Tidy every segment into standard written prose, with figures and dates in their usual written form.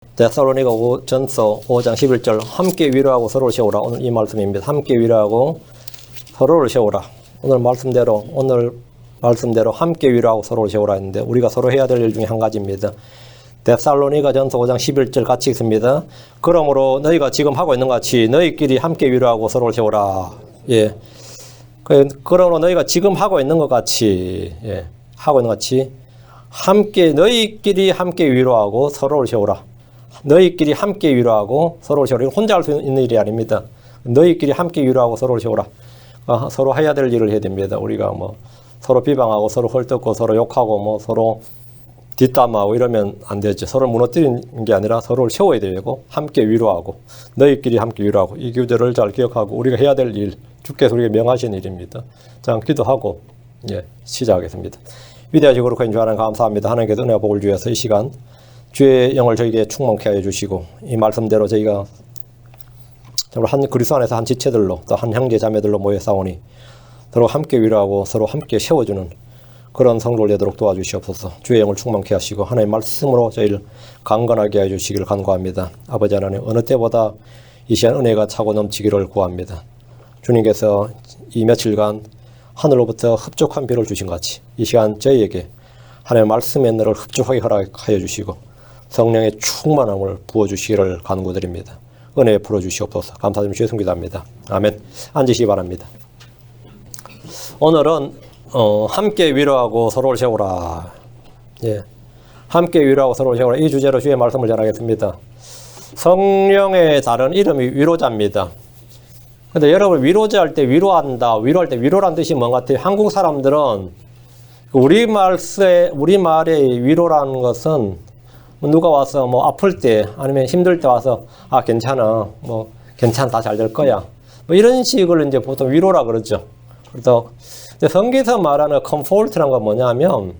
데살로니가 전서 5장 11절 함께 위로하고 서로를 세우라. 오늘 이 말씀입니다. 함께 위로하고 서로를 세우라. 오늘 말씀대로 함께 위로하고 서로를 세우라 했는데 우리가 서로 해야 될 일 중에 한 가지입니다. 데살로니가 전서 5장 11절 같이 읽습니다. 그러므로 너희가 지금 하고 있는 것 같이 너희끼리 함께 위로하고 서로를 세우라. 예. 그러므로 너희가 지금 하고 있는 것 같이 하고 있는 것 같이 함께 너희끼리 함께 위로하고 서로를 세우라. 너희끼리 함께 위로하고 서로를 세우라. 이건 혼자 할 수 있는 일이 아닙니다. 너희끼리 함께 위로하고 서로를 세우라. 서로 해야 될 일을 해야 됩니다. 우리가 뭐 서로 비방하고 서로 헐뜯고 서로 욕하고 뭐 서로 뒷담화하고 이러면 안 되죠. 서로 무너뜨리는 게 아니라 서로를 세워야 되고 함께 위로하고 너희끼리 함께 위로하고 이 규제를 잘 기억하고 우리가 해야 될 일, 주께서 우리에게 명하신 일입니다. 자, 기도하고 시작하겠습니다. 위대하시고 거룩하신 주 하나님 감사합니다. 하나님께서 은혜와 복을 주셔서 이 시간 주의 영을 저에게 충만케 하여 주시고 이 말씀대로 저희가 한 그리스도 안에서 한 지체들로 또 한 형제 자매들로 모여 싸우니 서로 함께 위로하고 서로 함께 세워주는 그런 성도를 되도록 도와주시옵소서. 주의 영을 충만케 하시고 하나님의 말씀으로 저희를 강건하게 해주시기를 간구합니다. 아버지 하나님 어느 때보다 이 시간 은혜가 차고 넘치기를 구합니다. 주님께서 이 며칠간 하늘로부터 흡족한 비를 주신 것 같이 이 시간 저희에게 하나님의 말씀의 너를 흡족하게 허락하여 주시고 성령의 충만함을 부어주시기를 간구드립니다. 은혜에 풀어주시옵소서. 감사드리며 주의 성기도합니다. 아멘. 앉으시기 바랍니다. 오늘은 함께 위로하고 서로를 세우라. 함께 위로하고 서로를 세우라. 이 주제로 주의 말씀을 전하겠습니다. 성령의 다른 이름이 위로자입니다. 근데 여러분 위로자 할 때 위로한다, 위로할 때 위로란 뜻이 뭔 같아요? 한국 사람들은 우리말의 위로라는 것은 누가 와서 뭐 아플 때 아니면 힘들 때 와서 괜찮아, 뭐 괜찮다, 잘 될 거야, 뭐 이런 식을 이제 보통 위로라 그러죠. 그래서 성경에서 말하는 comfort란 건 뭐냐면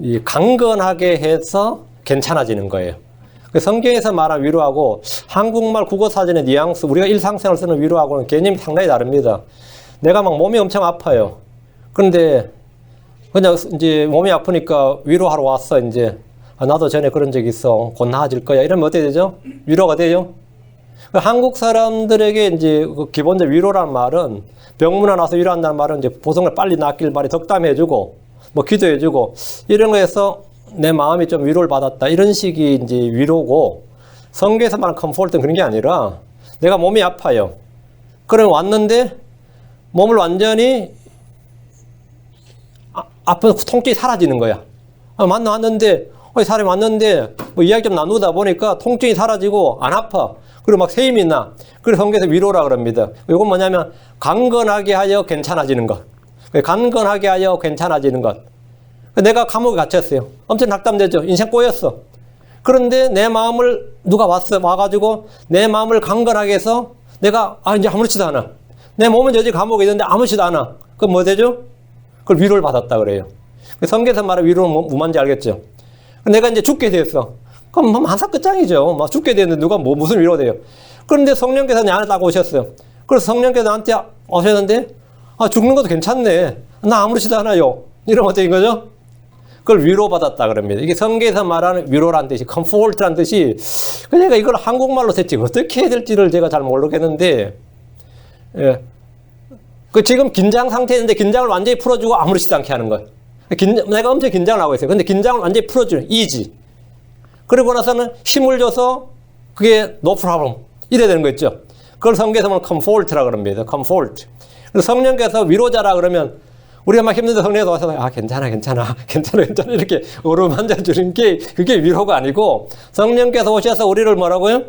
이 강건하게 해서 괜찮아지는 거예요. 성경에서 말하는 위로하고 한국말 국어사전의 뉘앙스, 우리가 일상생활 쓰는 위로하고는 개념이 상당히 다릅니다. 내가 막 몸이 엄청 아파요. 그런데 그냥 이제 몸이 아프니까 위로하러 왔어. 이제 나도 전에 그런 적 있어. 곧 나아질 거야. 이러면 어떻게 되죠? 위로가 돼요. 한국 사람들에게 이제 기본적 위로라는 말은 병문안 와서 위로한다는 말은 이제 보성을 빨리 낫길 바래 덕담해주고 뭐 기도해주고 이런 거에서 내 마음이 좀 위로를 받았다. 이런 식이 이제 위로고 성경에서 말하는 컴포트는 그런 게 아니라 내가 몸이 아파요. 그럼 왔는데 몸을 완전히 아픈 통증이 사라지는 거야. 왔는데 사람이 왔는데 뭐 이야기 좀 나누다 보니까 통증이 사라지고 안 아파. 그리고 막 새 힘이 나. 그래서 성경에서 위로라 그럽니다. 이건 뭐냐면 강건하게 하여 괜찮아지는 것. 강건하게 하여 괜찮아지는 것. 내가 감옥에 갇혔어요. 엄청 낙담되죠. 인생 꼬였어. 그런데 내 마음을 누가 와가지고 내 마음을 강건하게 해서 내가 이제 아무렇지도 않아. 내 몸은 여전히 감옥에 있는데 아무렇지도 않아. 그럼 뭐 되죠? 그걸 위로를 받았다 그래요. 성경에서 말하는 위로는 뭐만지 알겠죠? 내가 이제 죽게 됐어. 그럼 뭐 한사 끝장이죠. 막 죽게 됐는데 누가 무슨 위로 돼요. 그런데 성령께서 내 안에 딱 오셨어요. 그래서 성령께서 나한테 오셨는데 죽는 것도 괜찮네. 나 아무렇지도 않아요. 이러면 어떻게 된 거죠? 그걸 위로받았다 그럽니다. 이게 성경에서 말하는 위로란 뜻이 comfort란 뜻이 그러니까 이걸 한국말로 대체 어떻게 해야 될지를 제가 잘 모르겠는데 지금 긴장 상태인데 긴장을 완전히 풀어주고 아무렇지도 않게 하는 거예요. 내가 엄청 긴장을 하고 있어요. 근데 긴장을 완전히 풀어주는 easy. 그리고 나서는 힘을 줘서 그게 no problem. 이래야 되는 거 있죠. 그걸 성경에서 말하는 comfort라 그럽니다. comfort. 그래서 성령께서 위로자라 그러면 우리가 막 힘든데 성령께서 와서 괜찮아 이렇게 어루만져 주는 게 그게 위로가 아니고 성령께서 오셔서 우리를 뭐라고요?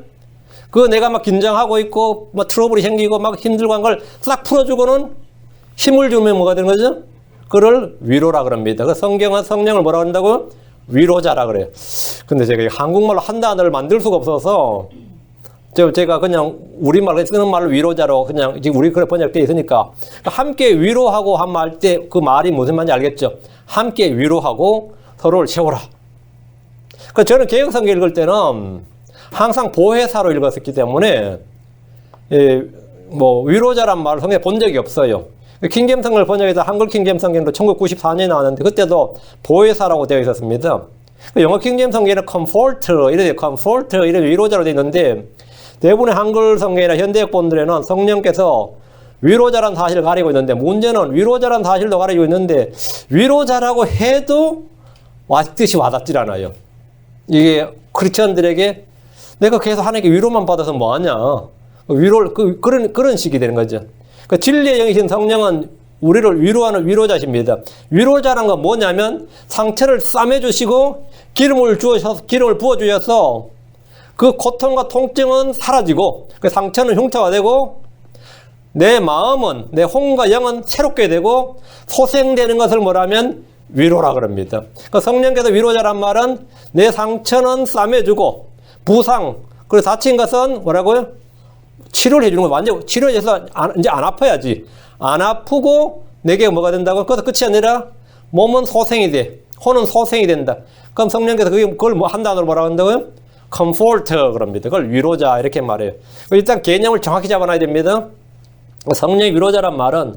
내가 막 긴장하고 있고 막 트러블이 생기고 막 힘들고 한 걸 싹 풀어주고는 힘을 주면 뭐가 되는 거죠? 그걸 위로라 그럽니다. 성경은 성령을 뭐라고 한다고요? 위로자라 그래요. 근데 제가 한국말로 한 단어를 만들 수가 없어서 제가 그냥 우리말 쓰는 말로 위로자로 그냥 지금 우리 그래 번역되어 있으니까 함께 위로하고 한 말 때 그 말이 무슨 말인지 알겠죠? 함께 위로하고 서로를 세워라. 저는 개혁성경 읽을 때는 항상 보혜사로 읽었었기 때문에 뭐 위로자란 말을 성경에 본 적이 없어요. 킹잼성을 번역해서 한글 킹잼성경도 1994년에 나왔는데 그때도 보혜사라고 되어 있었습니다. 영어 킹제임스 성경에는 comfort, 이런 위로자로 되어 있는데 대부분의 한글 성경이나 현대역본들에는 성령께서 위로자라는 사실을 가리고 있는데 문제는 위로자라는 사실도 가리고 있는데 위로자라고 해도 뜻이 와닿질 않아요. 이게 크리스천들에게 내가 계속 하나님께 위로만 받아서 뭐하냐. 그런 식이 되는 거죠. 그 진리의 영이신 성령은 우리를 위로하는 위로자십니다. 위로자란 건 뭐냐면 상처를 싸매주시고 기름을 부어주셔서 그 고통과 통증은 사라지고 그 상처는 흉터가 되고 내 마음은, 내 혼과 영은 새롭게 되고 소생되는 것을 뭐라면 위로라 그럽니다. 그 성령께서 위로자란 말은 내 상처는 싸매주고 부상, 그리고 다친 것은 뭐라고요? 치료를 해주는 거예요. 완전 치료해서 이제 안 아파야지. 안 아프고 내게 뭐가 된다고? 그것도 끝이 아니라 몸은 소생이 돼. 혼은 소생이 된다. 그럼 성령께서 그걸 한 단어로 뭐라고 한다고요? comforter 그럽니다. 그걸 위로자 이렇게 말해요. 일단 개념을 정확히 잡아놔야 됩니다. 성령의 위로자란 말은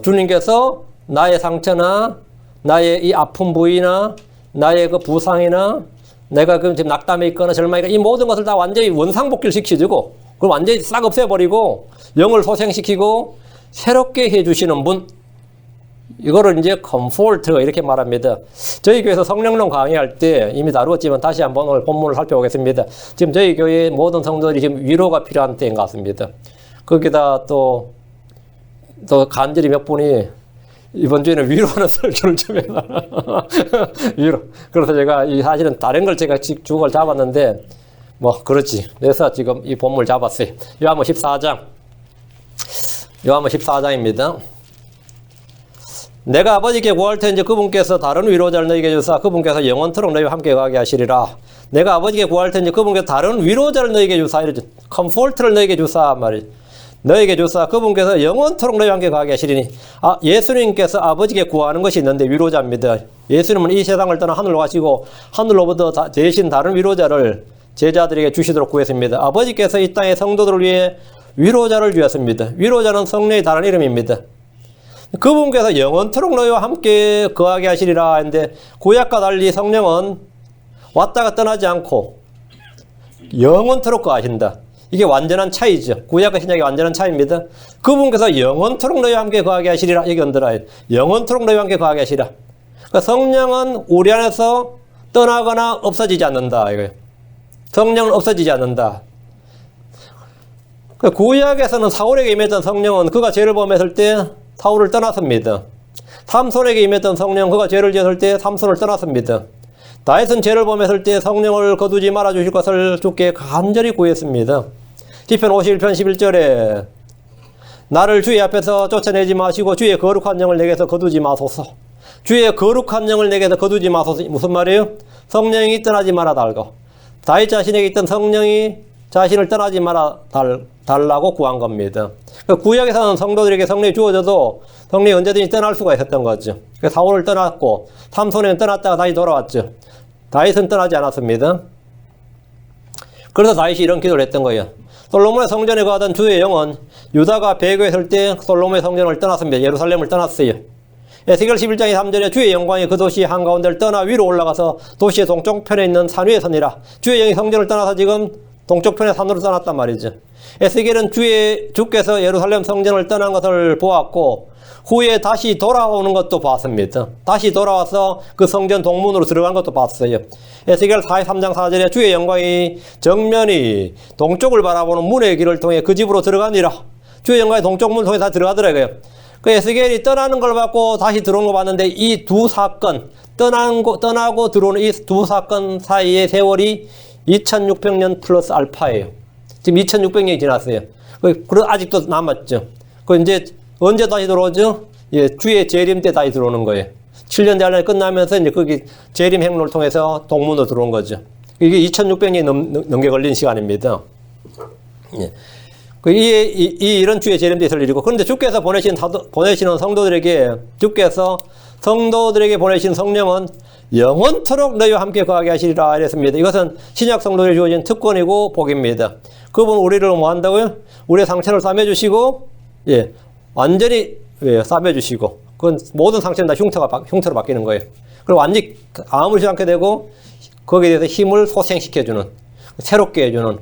주님께서 나의 상처나 나의 이 아픈 부위나 나의 그 부상이나 내가 지금 낙담해 있거나 절망이거나 이 모든 것을 다 완전히 원상복귀를 시켜주고 그걸 완전히 싹 없애버리고 영을 소생시키고 새롭게 해주시는 분, 이거를 이제 comforter 이렇게 말합니다. 저희 교회에서 성령론 강의할 때 이미 다루었지만 다시 한번 오늘 본문을 살펴보겠습니다. 지금 저희 교회의 모든 성도들이 지금 위로가 필요한 때인 것 같습니다. 거기다 또 간절히 몇 분이 이번 주에는 위로하는 설교를 좀 해달라. 위로. 그래서 제가 사실은 다른 걸 제가 주걸 잡았는데 뭐 그렇지. 그래서 지금 이 본문을 잡았어요. 요한복음 14장. 요한복음 14장입니다. 내가 아버지께 구할 때 이제 그분께서 다른 위로자를 너희에게 주사 그분께서 영원토록 너희와 함께 가게 하시리라. 내가 아버지께 구할 때 이제 그분께서 다른 위로자를 너희에게 주사 이러죠. 컴포트를 너희에게 주사 말이죠. 너에게 주사 그분께서 영원토록 너희와 함께 가게 하시리니. 예수님께서 아버지께 구하는 것이 있는데 위로자입니다. 예수님은 이 세상을 떠나 하늘로 가시고 하늘로부터 대신 다른 위로자를 제자들에게 주시도록 구했습니다. 아버지께서 이 땅의 성도들을 위해 위로자를 주셨습니다. 위로자는 성령의 다른 이름입니다. 그분께서 영원토록 너희와 함께 거하게 하시리라 했는데 구약과 달리 성령은 왔다가 떠나지 않고 영원토록 거하신다. 이게 완전한 차이죠. 구약과 신약의 완전한 차이입니다. 그분께서 영원토록 너희와 함께 거하게 하시리라. 여기 얹어라. 영원토록 너희와 함께 거하게 하시리라. 그러니까 성령은 우리 안에서 떠나거나 없어지지 않는다. 이거예요. 성령은 없어지지 않는다. 구약에서는 사울에게 임했던 성령은 그가 죄를 범했을 때 사울을 떠났습니다. 삼손에게 임했던 성령 그가 죄를 지었을 때 삼손을 떠났습니다. 다윗은 죄를 범했을 때 성령을 거두지 말아 주실 것을 주께 간절히 구했습니다. 시편 51편 11절에 나를 주의 앞에서 쫓아내지 마시고 주의 거룩한 영을 내게서 거두지 마소서. 주의 거룩한 영을 내게서 거두지 마소서. 무슨 말이에요? 성령이 떠나지 말아 달고 다윗 자신에게 있던 성령이 자신을 떠나지 말아 달라고 구한 겁니다. 구약에서는 성도들에게 성령이 주어져도 성령이 언제든지 떠날 수가 있었던 거죠. 사울을 떠났고 삼손은 떠났다가 다시 돌아왔죠. 다윗은 떠나지 않았습니다. 그래서 다윗이 이런 기도를 했던 거예요. 솔로몬의 성전에 거하던 주의 영은 유다가 배교했을 때 솔로몬의 성전을 떠났습니다. 예루살렘을 떠났어요. 에스겔 11장의 3절에 주의 영광이 그 도시 한가운데를 떠나 위로 올라가서 도시의 동쪽편에 있는 산 위에 서니라. 주의 영이 성전을 떠나서 지금 동쪽편의 산으로 떠났단 말이죠. 에스겔은 주께서 예루살렘 성전을 떠난 것을 보았고 후에 다시 돌아오는 것도 봤습니다. 다시 돌아와서 그 성전 동문으로 들어간 것도 봤어요. 에스겔 43장 4절에 주의 영광이 정면이 동쪽을 바라보는 문의 길을 통해 그 집으로 들어가니라. 주의 영광이 동쪽 문을 통해 다 들어가더라고요. 그 에스겔이 떠나는 걸 봤고 다시 들어오는 거 봤는데 이 두 사건, 떠나고 들어오는 이 두 사건 사이의 세월이 2600년 플러스 알파예요. 지금 2600년이 지났어요. 그리고 아직도 남았죠. 그 이제 언제 다시 들어오죠? 예, 주의 재림 때 다시 들어오는 거예요. 7년 대환란이 끝나면서 이제 거기 재림 행로를 통해서 동문으로 들어온 거죠. 이게 2600년이 넘게 걸린 시간입니다. 예. 이런 주의 재림 때 있을 일이고, 그런데 주께서 보내시는 성도들에게, 주께서 성도들에게 보내신 성령은 영원토록 너희와 함께 거하게 하시리라 이랬습니다. 이것은 신약 성도들에 주어진 특권이고 복입니다. 그분 우리를 뭐 한다고요? 우리의 상처를 싸매주시고, 완전히 싸매주시고, 그건 모든 상처는 다 흉터로 바뀌는 거예요. 그리고 완전히 아무렇지 않게 되고 거기에 대해서 힘을 소생시켜주는, 새롭게 해주는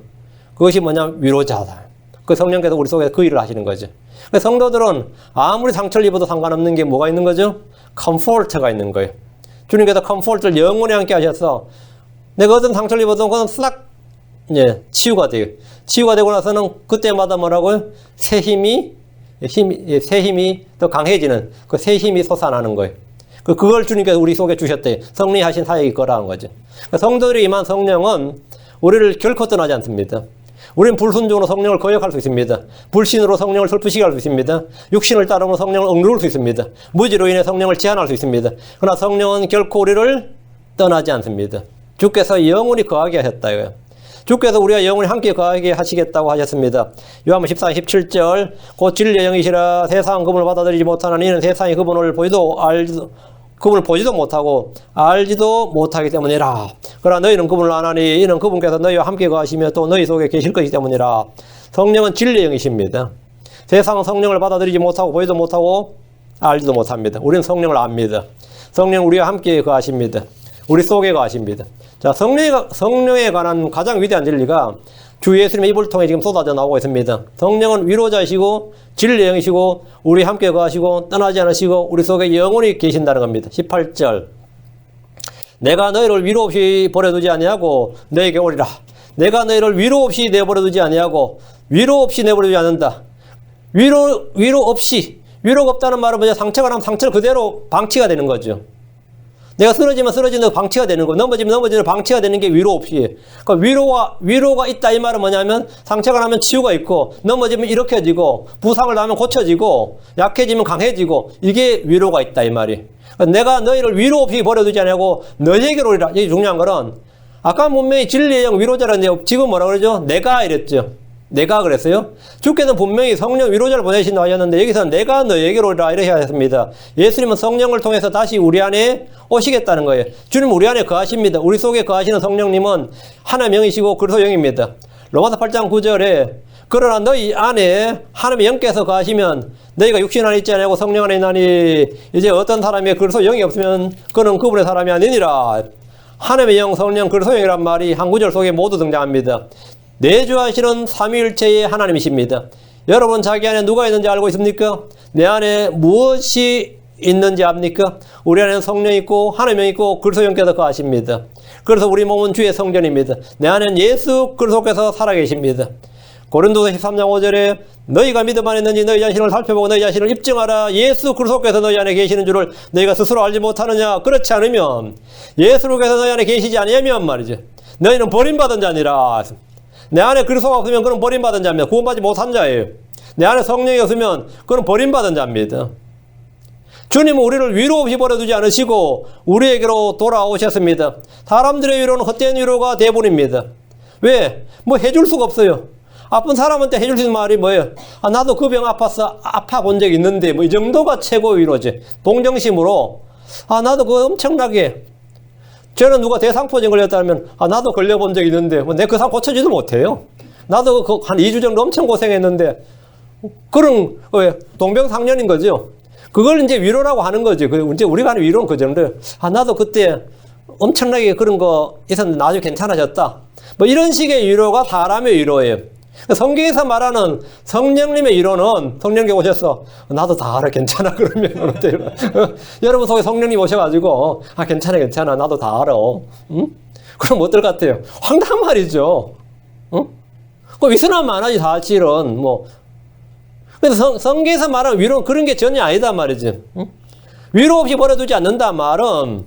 그것이 뭐냐면 위로자다. 그 성령께서 우리 속에 그 일을 하시는 거죠. 성도들은 아무리 상처를 입어도 상관없는 게 뭐가 있는 거죠? 컴포트가 있는 거예요. 주님께서 컴포트를 영원히 함께 하셔서 내가 어떤 상처를 입어도 그건 싹 치유가 돼요. 치유가 되고 나서는 그때마다 뭐라고요? 새 힘이 더 강해지는 그 새 힘이 솟아나는 거예요. 그걸 주님께서 우리 속에 주셨대요. 성령이 하신 사역이 거라는 거죠. 성도들이 임한 성령은 우리를 결코 떠나지 않습니다. 우리는 불순종으로 성령을 거역할 수 있습니다. 불신으로 성령을 슬프시게 할 수 있습니다. 육신을 따르면 성령을 억누를 수 있습니다. 무지로 인해 성령을 제한할 수 있습니다. 그러나 성령은 결코 우리를 떠나지 않습니다. 주께서 영원히 거하게 하셨다 이거예요. 주께서 우리와 영원히 함께 거하게 하시겠다고 하셨습니다. 요한복음 14장 17절 곧 진리의 영이시라 세상은 그분을 받아들이지 못하는 이는 세상이 그분을 보지도 못하고 알지도 못하기 때문이라. 그러나 너희는 그분을 아나니 이는 그분께서 너희와 함께 거하시며 또 너희 속에 계실 것이기 때문이라. 성령은 진리의 영이십니다. 세상은 성령을 받아들이지 못하고 보지도 못하고 알지도 못합니다. 우리는 성령을 압니다. 성령은 우리와 함께 거하십니다. 우리 속에 거하십니다. 자, 성령에 관한 가장 위대한 진리가 주 예수님의 입을 통해 지금 쏟아져 나오고 있습니다. 성령은 위로자이시고 진리의 영이시고 우리 함께 거하시고 떠나지 않으시고 우리 속에 영원히 계신다는 겁니다. 18절 내가 너희를 위로 없이 버려두지 아니하고 너에게 오리라. 내가 너희를 위로 없이 내버려두지 아니하고 위로 없이 내버려두지 않는다. 위로가 없다는 말은 뭐냐? 상처가 나면 상처를 그대로 방치가 되는 거죠. 내가 쓰러지면 쓰러지는 방치가 되는 거, 넘어지면 방치가 되는 게 위로 없이. 그러니까 위로가 있다 이 말은 뭐냐면 상처가 나면 치유가 있고, 넘어지면 일으켜지고, 부상을 나면 고쳐지고, 약해지면 강해지고, 이게 위로가 있다 이 말이. 그러니까 내가 너희를 위로 없이 버려두지 않냐고 너희에게로 오리라. 이게 중요한 거는 아까 분명히 진리의 영 위로자라는데 지금 뭐라 그러죠? 내가 이랬죠. 내가 그랬어요? 주께서는 분명히 성령 위로자를 보내신다고 하셨는데 여기서는 내가 너에게로 오리라 이렇게 하셨습니다. 예수님은 성령을 통해서 다시 우리 안에 오시겠다는 거예요. 주님 우리 안에 거하십니다. 우리 속에 거하시는 성령님은 하나님의 영이시고 그리스도 영입니다. 로마서 8장 9절에 그러나 너희 안에 하나님의 영께서 거하시면 너희가 육신 안에 있지 아니하고 성령 안에 있나니 이제 어떤 사람이 그리스도 영이 없으면 그는 그분의 사람이 아니니라. 하나님의 영, 성령, 그리스도 영이란 말이 한 구절 속에 모두 등장합니다. 내주하시는 삼위일체의 하나님이십니다. 여러분 자기 안에 누가 있는지 알고 있습니까? 내 안에 무엇이 있는지 압니까? 우리 안에는 성령이 있고 하나님이 있고 그리스도 영께서 거하십니다. 그래서 우리 몸은 주의 성전입니다. 내 안에는 예수 그리스도께서 살아계십니다. 고린도서 13장 5절에 너희가 믿음 안에 있는지 너희 자신을 살펴보고 너희 자신을 입증하라. 예수 그리스도께서 너희 안에 계시는 줄을 너희가 스스로 알지 못하느냐? 그렇지 않으면 예수께서 너희 안에 계시지 아니하면 말이죠. 너희는 버림받은 자니라. 내 안에 그리스도가 없으면 그는 버림받은 자입니다. 구원받지 못한 자예요. 내 안에 성령이 없으면 그는 버림받은 자입니다. 주님은 우리를 위로 없이 버려두지 않으시고 우리에게로 돌아오셨습니다. 사람들의 위로는 헛된 위로가 대부분입니다. 왜? 뭐 해줄 수가 없어요. 아픈 사람한테 해줄 수 있는 말이 뭐예요? 아, 나도 그 병 아팠어. 아파본 적이 있는데 뭐 이 정도가 최고 위로지. 동정심으로 아, 나도 그 엄청나게 저는 누가 대상포진 걸렸다면 아, 나도 걸려본 적이 있는데 뭐 내 그 상황 고쳐지도 못해요. 나도 한 2주 정도 엄청 고생했는데 그런 동병상련인 거죠. 그걸 이제 위로라고 하는 거죠. 이제 우리가 하는 위로는 그 정도. 아, 나도 그때 엄청나게 그런 거 있었는데 나중에 괜찮아졌다. 뭐 이런 식의 위로가 사람의 위로예요. 성경에서 말하는 성령님의 위로는 성령님께 오셔서 나도 다 알아 괜찮아 그러면 어때요? 여러분 속에 성령님 오셔가지고 아 괜찮아 나도 다 알아. 응? 그럼 어떨 것 같아요? 황당한 말이죠. 응? 그 위선하면 안 하지 사실은 뭐. 그래서 성경에서 말하는 위로는 그런 게 전혀 아니다 말이지. 응? 위로 없이 버려두지 않는다 말은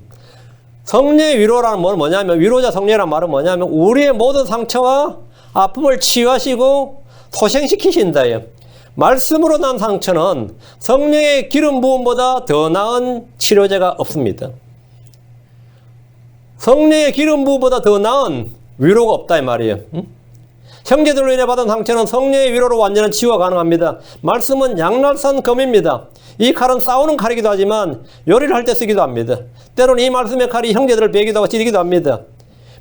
성령의 위로라는 말은 뭐냐면 위로자 성령이라는 말은 뭐냐면 우리의 모든 상처와 아픔을 치유하시고 소생시키신다예요. 말씀으로 난 상처는 성령의 기름 부음보다 더 나은 치료제가 없습니다. 성령의 기름 부음보다 더 나은 위로가 없다 이 말이에요. 형제들로 인해 받은 상처는 성령의 위로로 완전한 치유가 가능합니다. 말씀은 양날산 검입니다. 이 칼은 싸우는 칼이기도 하지만 요리를 할 때 쓰기도 합니다. 때로는 이 말씀의 칼이 형제들을 베기도 하고 찌르기도 합니다.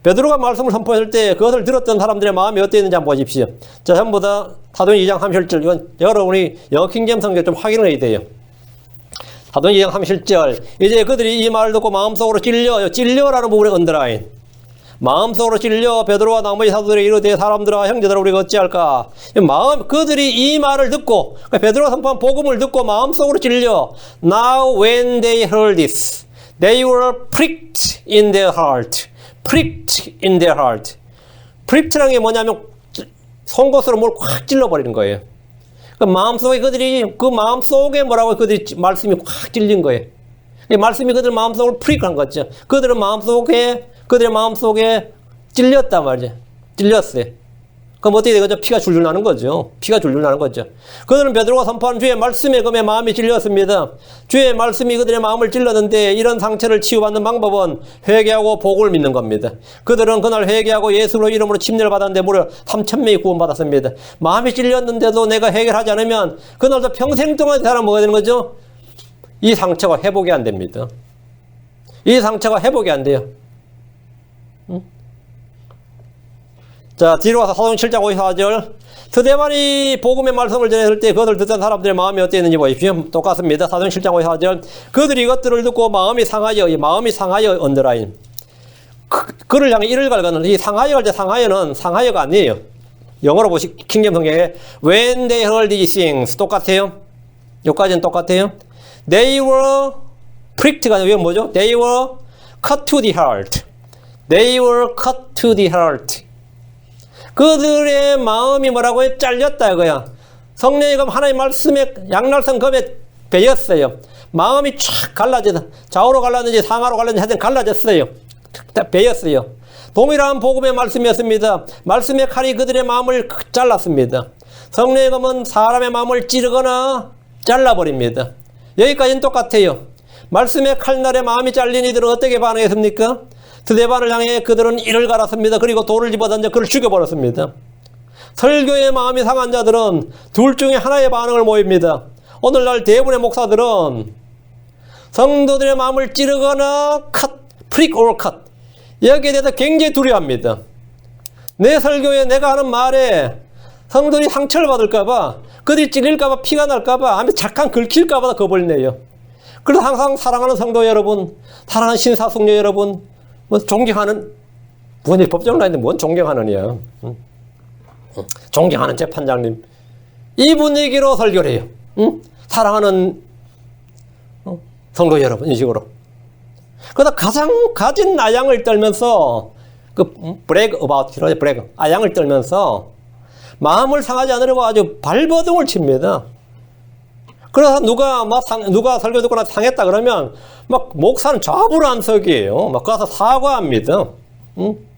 베드로가 말씀을 선포했을 때 그것을 들었던 사람들의 마음이 어땠는지 한번 보십시오. 자, 전부 다 사도행 2장 37절. 이건 여러분이 영어 킹제임스 성경 좀 확인을 해야 돼요. 사도행전 2장 37절. 이제 그들이 이 말을 듣고 마음속으로 찔려라는 부분에 언더라인. 마음속으로 찔려 베드로와 나머지 사도들에게 이르되 사람들아 형제들아 우리가 어찌할까. 그들이 이 말을 듣고 베드로가 선포한 복음을 듣고 마음속으로 찔려. Now when they heard this, they were pricked in their heart. pricked in their heart. pricked라는 게 뭐냐면 송곳으로 뭘 확 찔러버리는 거예요. 그 마음속에 그 마음속에 뭐라고 그들이 말씀이 확 찔린 거예요. 말씀이 그들 마음속을 프릭한 거죠. 그들의 마음속에 찔렸단 말이죠. 찔렸어요. 그럼 어떻게 되겠죠? 피가 줄줄 나는 거죠. 피가 줄줄 나는 거죠. 그들은 베드로가 선포한 주의 말씀에 그의 마음이 찔렸습니다. 주의 말씀이 그들의 마음을 찔렀는데 이런 상처를 치유받는 방법은 회개하고 복을 믿는 겁니다. 그들은 그날 회개하고 예수로 이름으로 침례를 받았는데 무려 3,000명이 구원받았습니다. 마음이 찔렸는데도 내가 해결하지 않으면 그날도 평생 동안 사람 뭐가 되는 거죠? 이 상처가 회복이 안 됩니다. 이 상처가 회복이 안 돼요. 자, 뒤로 가서 사도행전 7장 54절. 스데반이 복음의 말씀을 전했을 때 그것을 듣던 사람들의 마음이 어땠는지 보십시오. 똑같습니다. 사도행전 7장 54절. 그들이 이것들을 듣고 마음이 상하여 언더라인. 그를 향해 이를 갈가는 이 상하여 할 때 상하여는 상하여가 아니에요. 영어로 킹잼 성경에 when they heard these things 똑같아요. 여기까지는 똑같아요. They were pricked가 아니라 뭐죠? They were cut to the heart. They were cut to the heart. 그들의 마음이 뭐라고요? 잘렸다 이거야. 성령이 그럼 하나님의 말씀에 양날선 검에 베였어요. 마음이 쫙 갈라져서 좌우로 갈랐는지 상하로 갈랐는지 하여튼 갈라졌어요. 베였어요. 동일한 복음의 말씀이었습니다. 말씀의 칼이 그들의 마음을 잘랐습니다. 성령의 검은 사람의 마음을 찌르거나 잘라버립니다. 여기까지는 똑같아요. 말씀의 칼날에 마음이 잘린 이들은 어떻게 반응했습니까? 스데반을 향해 그들은 이를 갈았습니다. 그리고 돌을 집어던져 그를 죽여버렸습니다. 설교의 마음이 상한 자들은 둘 중에 하나의 반응을 보입니다. 오늘날 대부분의 목사들은 성도들의 마음을 찌르거나 prick or cut. 여기에 대해서 굉장히 두려워합니다. 내 설교에 내가 하는 말에 성도들이 상처를 받을까봐, 그들이 찔릴까봐, 피가 날까봐, 아니면 잠깐 긁힐까봐 겁을 내요. 그래서 항상 사랑하는 성도 여러분, 사랑하는 신사숙녀 여러분, 뭐 존경하는 법정 라인데 뭔 존경하느냐, 존경하는 재판장님, 이분 얘기로 설교를 해요. 사랑하는 성도 여러분, 이 식으로. 그러다 가장 가진 아양을 떨면서 brag about, 아양을 떨면서 마음을 상하지 않으려고 아주 발버둥을 칩니다. 그래서 누가 설교 듣고 나서 상했다 그러면 막 목사는 좌불안석이에요. 막 가서 사과합니다.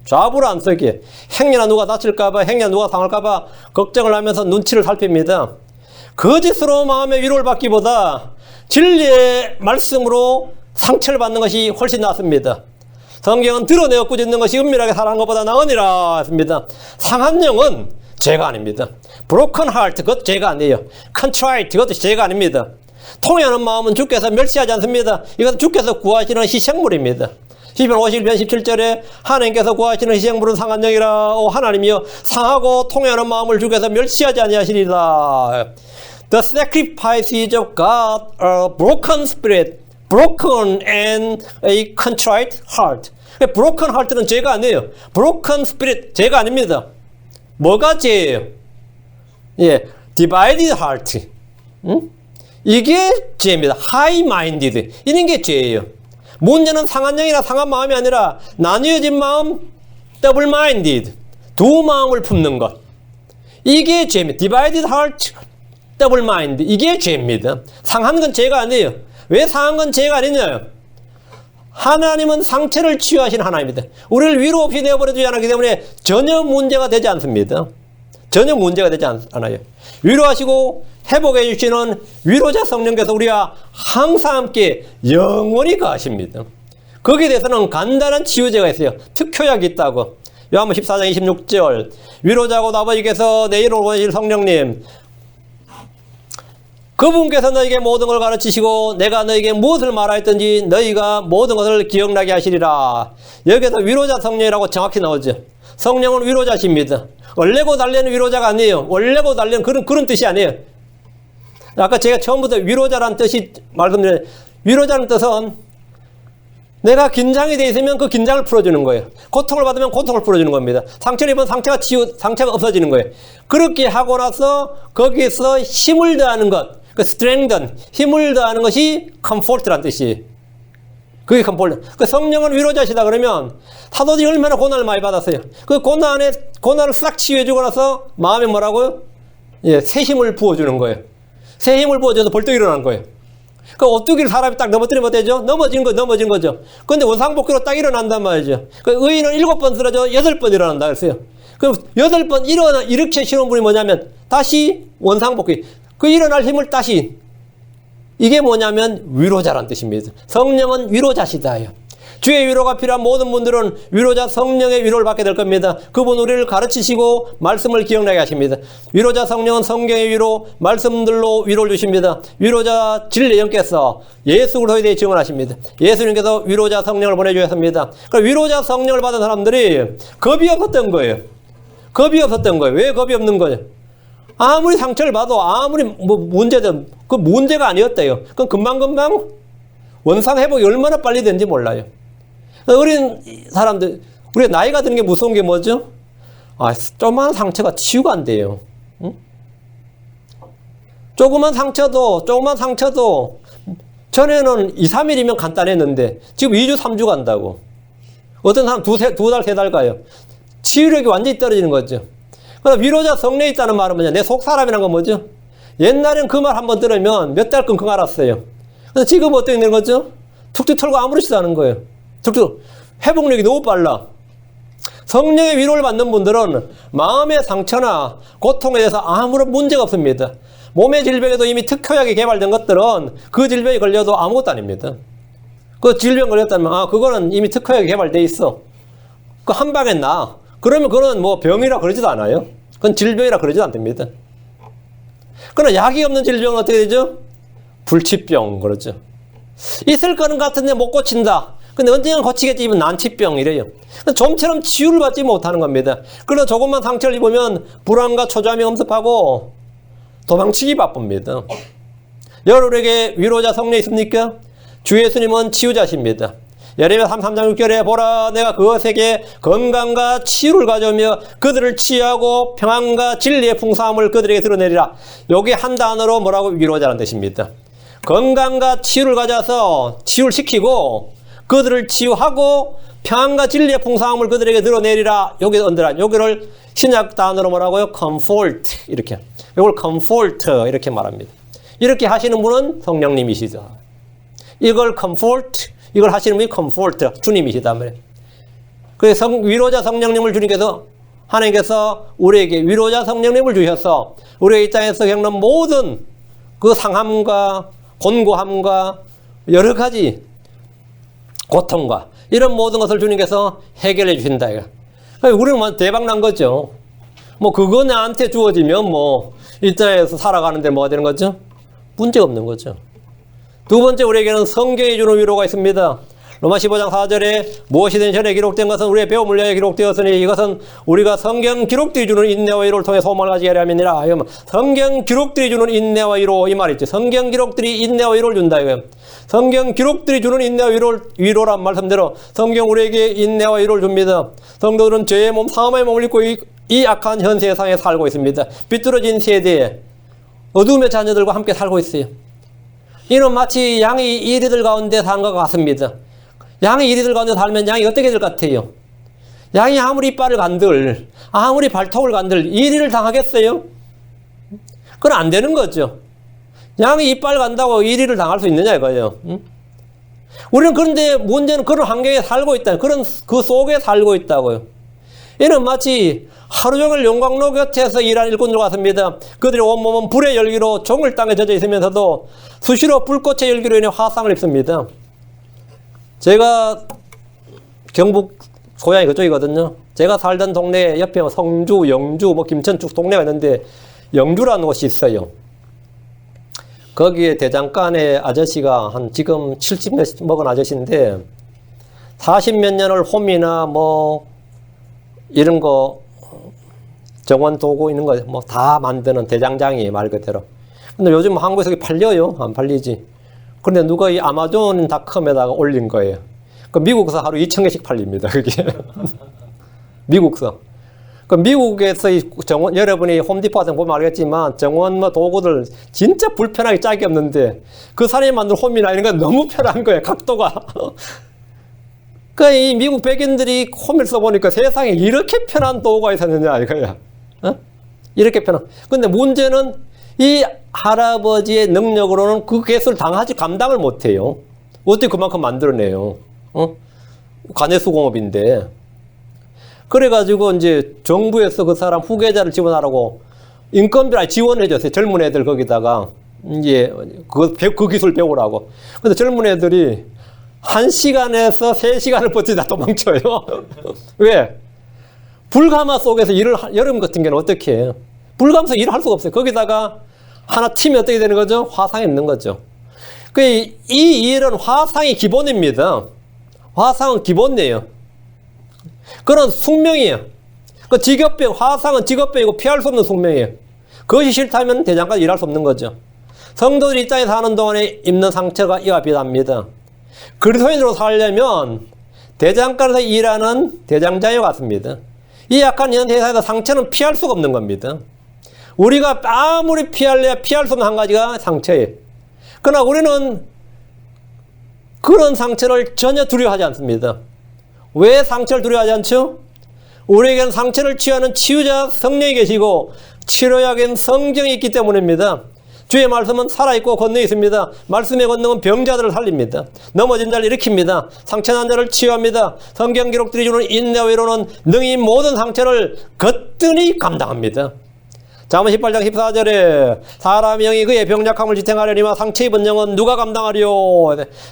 좌불안석이에요. 행여나 누가 다칠까봐, 행여나 누가 상할까봐 걱정을 하면서 눈치를 살핍니다. 거짓으로 마음의 위로를 받기보다 진리의 말씀으로 상처를 받는 것이 훨씬 낫습니다. 성경은 드러내어 꾸짖는 것이 은밀하게 사랑하는 것보다 나으니라 했습니다. 상한 영은 죄가 아닙니다. broken heart, 그것도 죄가 아니에요. contrite, 그것도 죄가 아닙니다. 통회하는 마음은 주께서 멸시하지 않습니다. 이것은 주께서 구하시는 희생물입니다. 시편 51편 17절에 하나님께서 구하시는 희생물은 상한 영이라. 오 하나님이여, 상하고 통회하는 마음을 주께서 멸시하지 아니하시리라. The sacrifices of God are broken spirit, broken and a contrite heart. broken heart는 죄가 아니에요. broken spirit, 죄가 아닙니다. 뭐가 죄예요? 예, divided heart. 이게 죄입니다. high-minded. 이런 게 죄예요. 문제는 상한 영이나 상한 마음이 아니라 나뉘어진 마음, double-minded. 두 마음을 품는 것. 이게 죄입니다. divided heart, double-minded. 이게 죄입니다. 상한 건 죄가 아니에요. 왜 상한 건 죄가 아니냐요? 하나님은 상처를 치유하시는 하나님입니다. 우리를 위로 없이 내버려두지 않았기 때문에 전혀 문제가 되지 않습니다. 전혀 문제가 되지 않아요. 위로하시고 회복해 주시는 위로자 성령께서 우리와 항상 함께 영원히 가십니다. 거기에 대해서는 간단한 치유제가 있어요. 특효약이 있다고. 요한복음 14장 26절. 위로자고 아버지께서 내일로 오실 성령님, 그분께서 너에게 모든 걸 가르치시고 내가 너에게 무엇을 말하였든지 너희가 모든 것을 기억나게 하시리라. 여기서 위로자 성령이라고 정확히 나오죠. 성령은 위로자십니다. 얼레고 달래는 위로자가 아니에요. 얼레고 달래는 그런 뜻이 아니에요. 아까 제가 처음부터 위로자라는 뜻이 말씀드린 위로자는 뜻은 내가 긴장이 돼 있으면 그 긴장을 풀어주는 거예요. 고통을 받으면 고통을 풀어주는 겁니다. 상처를 입으면 상처가 없어지는 거예요. 그렇게 하고 나서 거기서 힘을 더하는 것, 그 strengthen, 힘을 더하는 것이 comfort란 뜻이에요. 그게 comfort. 그 성령은 위로자시다 그러면 사도들이 얼마나 고난을 많이 받았어요. 그 고난을 싹 치유해주고 나서 마음에 뭐라고요? 예, 새 힘을 부어주는 거예요. 새 힘을 부어줘서 벌떡 일어나는 거예요. 그 오뚜기를 사람이 딱 넘어뜨리면 되죠? 넘어진 거죠. 근데 원상복귀로 딱 일어난단 말이죠. 그 의인은 7번 쓰러져 8번 일어난다 그랬어요. 그럼 8번 이렇게 쉬는 분이 뭐냐면 다시 원상복귀. 그 일어날 힘을 다시. 이게 뭐냐면 위로자란 뜻입니다. 성령은 위로자시다요. 주의 위로가 필요한 모든 분들은 위로자 성령의 위로를 받게 될 겁니다. 그분 우리를 가르치시고 말씀을 기억나게 하십니다. 위로자 성령은 성경의 위로, 말씀들로 위로를 주십니다. 위로자 진리 영께서 예수 그리스도에 대해 증언하십니다. 예수님께서 위로자 성령을 보내주셨습니다. 그러니까 위로자 성령을 받은 사람들이 겁이 없었던 거예요. 겁이 없었던 거예요. 왜 겁이 없는 거예요? 아무리 상처를 받아도 아무리 문제든 그 문제가 아니었대요. 그럼 금방금방 원상 회복이 얼마나 빨리 되는지 몰라요. 어린 사람들, 우리가 나이가 드는 게 무서운 게 뭐죠? 조그만 상처가 치유가 안 돼요. 응? 조그만 상처도 전에는 2, 3일이면 간단했는데 지금 2주, 3주 간다고. 어떤 사람 2달, 3달 가요. 치유력이 완전히 떨어지는 거죠. 그래서 위로자 성령이 있다는 말은 뭐냐? 내 속 사람이라는 건 뭐죠? 옛날엔 그 말 한번 들으면 몇 달 끙끙 앓았어요. 그래서 지금 어떻게 되는 거죠? 툭툭 털고 아무렇지도 않은 거예요. 툭툭. 회복력이 너무 빨라. 성령의 위로를 받는 분들은 마음의 상처나 고통에 대해서 아무런 문제가 없습니다. 몸의 질병에도 이미 특효약이 개발된 것들은 그 질병이 걸려도 아무것도 아닙니다. 그 질병 걸렸다면 그거는 이미 특효약이 개발돼 있어. 그 한 방에 나. 그러면 그건 뭐 병이라 그러지도 않아요. 그건 질병이라 그러지도 않답니다. 그러나 약이 없는 질병은 어떻게 되죠? 불치병 그러죠. 있을 거는 같은데 못 고친다. 근데 언젠가 고치겠지 이면 난치병 이래요. 좀처럼 치유를 받지 못하는 겁니다. 그래서 조금만 상처를 입으면 불안과 초조함이 엄습하고 도망치기 바쁩니다. 여러분에게 위로자 성령이 있습니까? 주 예수님은 치유자십니다. 예레미야 33장 6절에 보라 내가 그것에게 건강과 치유를 가져오며 그들을 치유하고 평안과 진리의 풍성함을 그들에게 드러내리라. 여기 한 단어로 뭐라고 위로자라는 뜻입니다. 건강과 치유를 가져서 치유를 시키고 그들을 치유하고 평안과 진리의 풍성함을 그들에게 드러내리라. 여기 언더라. 여기를 신약 단어로 뭐라고요? comfort 이렇게. 이걸 comfort 이렇게 말합니다. 이렇게 하시는 분은 성령님이시죠. 이걸 comfort 이걸 하시는 분이 comfort 주님이시다 말이에요. 그래서 위로자 성령님을 주님께서 하나님께서 우리에게 위로자 성령님을 주셔서 우리의 이 땅에서 겪는 모든 그 상함과 곤고함과 여러 가지 고통과 이런 모든 것을 주님께서 해결해 주신다. 우리는 뭐 대박 난 거죠. 뭐 그거 나한테 주어지면 뭐 이 땅에서 살아가는데 뭐가 되는 거죠? 문제가 없는 거죠. 두 번째 우리에게는 성경이 주는 위로가 있습니다. 로마 15장 4절에 무엇이든 전에 기록된 것은 우리의 배움을 위하여 기록되었으니 이것은 우리가 성경 기록들이 주는 인내와 위로를 통해 소망을 가지게 하려 함이니라. 성경 기록들이 주는 인내와 위로 이 말이 있죠. 성경 기록들이 인내와 위로를 준다 이거예요. 성경 기록들이 주는 인내와 위로란 말씀대로 성경 우리에게 인내와 위로를 줍니다. 성도들은 죄의 몸, 사망의 몸을 입고 이 악한 현 세상에 살고 있습니다. 비뚤어진 세대에 어둠의 자녀들과 함께 살고 있어요. 이는 마치 양이 이리들 가운데 사는 것 같습니다. 양이 이리들 가운데 살면 양이 어떻게 될 것 같아요? 양이 아무리 이빨을 간들, 아무리 발톱을 간들 이리를 당하겠어요? 그건 안 되는 거죠. 양이 이빨 간다고 이리를 당할 수 있느냐 이거예요. 우리는 그런데 문제는 그런 환경에 살고 있다. 그 속에 살고 있다고요. 이는 마치 하루 종일 용광로 곁에서 일하는 일꾼들 같습니다. 그들의 온몸은 불의 열기로 종일 땅에 젖어 있으면서도 수시로 불꽃의 열기로 인해 화상을 입습니다. 제가 경북 고향이 그쪽이거든요. 제가 살던 동네 옆에 성주, 영주, 김천 쭉 동네가 있는데 영주라는 곳이 있어요. 거기에 대장간의 아저씨가 한 지금 70몇 먹은 아저씨인데 40몇 년을 홈이나 이런 거 정원 도구 있는 거 다 만드는 대장장이 말 그대로. 근데 요즘 한국에서 팔려요? 안 팔리지. 그런데 누가 이 아마존닷컴에다가 올린 거예요. 그 미국서 하루 2,000개씩 팔립니다. 그게. 미국서. 그 미국에서 이 정원, 여러분이 홈디포 같은 거 보면 알겠지만 정원 뭐 도구들 진짜 불편하게 짝이 없는데 그 사람이 만든 홈이나 이런 건 너무 편한 거예요. 각도가. 그 이 미국 백인들이 홈을 써보니까 세상에 이렇게 편한 도구가 있었느냐 이거야. 어? 이렇게 편한. 근데 문제는 이 할아버지의 능력으로는 그 개수를 당하지 감당을 못해요. 어떻게 그만큼 만들어내요? 어? 관해수공업인데. 그래가지고 이제 정부에서 그 사람 후계자를 지원하라고 인건비를 지원해 줬어요. 젊은 애들 거기다가 이제 그 기술 배우라고. 근데 젊은 애들이 1시간에서 3시간을 버티다 도망쳐요. 왜? 불가마 속에서 여름 같은 경우는 어떻게 해요? 불가마에서 일을 할 수가 없어요. 거기다가 하나 팀이 어떻게 되는 거죠? 화상이 있는 거죠. 이 일은 화상이 기본입니다. 화상은 기본이에요. 그런 숙명이에요. 그 직업병, 화상은 직업병이고 피할 수 없는 숙명이에요. 그것이 싫다면 대장까지 일할 수 없는 거죠. 성도들이 이 땅에 사는 동안에 입는 상처가 이와 비슷합니다. 그리스도인으로 살려면 대장간에서 일하는 대장자와 같습니다. 이 약한 이런 세상에서 상처는 피할 수가 없는 겁니다. 우리가 아무리 피할래야 피할 수 없는 한 가지가 상처예요. 그러나 우리는 그런 상처를 전혀 두려워하지 않습니다. 왜 상처를 두려워하지 않죠? 우리에게는 상처를 치유하는 치유자 성령이 계시고 치료약엔 성경이 있기 때문입니다. 주의 말씀은 살아있고 권능이 있습니다. 말씀의 권능은 병자들을 살립니다. 넘어진 자를 일으킵니다. 상처난 자를 치유합니다. 성경 기록들이 주는 인내와 위로는 능히 모든 상처를 거뜬히 감당합니다. 잠언 18장 14절에 사람의 영이 그의 병약함을 지탱하려니와 상처 입은 영은 누가 감당하리요?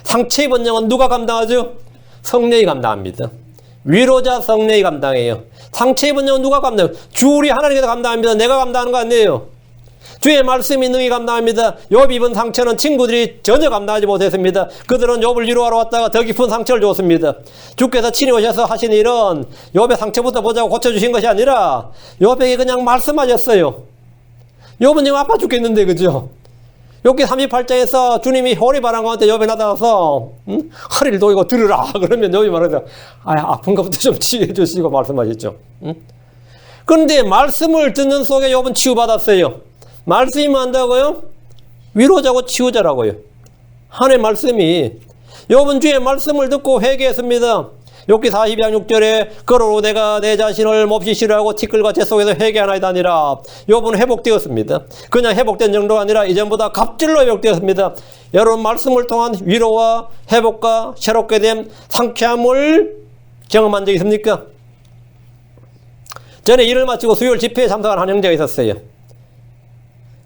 상처 입은 영은 누가 감당하죠? 성령이 감당합니다. 위로자 성령이 감당해요. 상처 입은 영은 누가 감당해요? 주 우리 하나님께서 감당합니다. 내가 감당하는 거 아니에요. 주의 말씀이 능히 감당합니다. 욥이 입은 상처는 친구들이 전혀 감당하지 못했습니다. 그들은 욥을 위로하러 왔다가 더 깊은 상처를 줬습니다. 주께서 친히 오셔서 하신 일은 욥의 상처부터 보자고 고쳐주신 것이 아니라 욥에게 그냥 말씀하셨어요. 욥은 지금 아파 죽겠는데 그죠? 욥기 38장에서 주님이 호리 바람 가운데 욥에 나타나서 허리를 놓이고 들으라 그러면 욥이 말하죠. 아픈 것부터 좀 치유해 주시고 말씀하셨죠. 그런데 말씀을 듣는 속에 욥은 치유받았어요. 말씀이 한다고요? 위로자고 치유자라고요. 하나님의 말씀이. 욥은 주의 말씀을 듣고 회개했습니다. 욥기 42장 6절에 그러로 내가 내 자신을 몹시 싫어하고 티끌과 재 속에서 회개하나이다 아니라 욥은 회복되었습니다. 그냥 회복된 정도가 아니라 이전보다 갑질로 회복되었습니다. 여러분 말씀을 통한 위로와 회복과 새롭게 된 상쾌함을 경험한 적이 있습니까? 전에 일을 마치고 수요일 집회에 참석한 한 형제가 있었어요.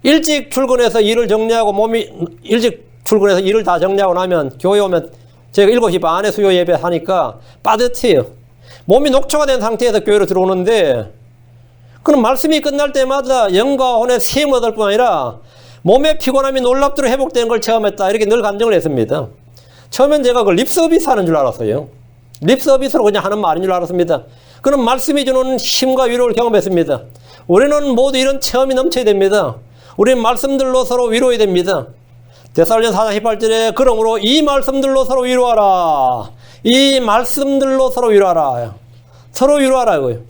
일찍 출근해서 일을 정리하고 일찍 출근해서 일을 다 정리하고 나면 교회 오면 제가 7시 반에 수요 예배 하니까 빠듯해요. 몸이 녹초가 된 상태에서 교회로 들어오는데 그럼 말씀이 끝날 때마다 영과 혼의 샘을 얻을 뿐 아니라 몸의 피곤함이 놀랍도록 회복되는 걸 체험했다. 이렇게 늘 감정을 했습니다. 처음엔 제가 그 립서비스 하는 줄 알았어요. 립서비스로 그냥 하는 말인 줄 알았습니다. 그럼 말씀이 주는 힘과 위로를 경험했습니다. 우리는 모두 이런 체험이 넘쳐야 됩니다. 우리는 말씀들로 서로 위로해야 됩니다. 데살로니가 4장 18절에 그러므로 이 말씀들로 서로 위로하라. 이 말씀들로 서로 위로하라. 서로 위로하라 이거예요.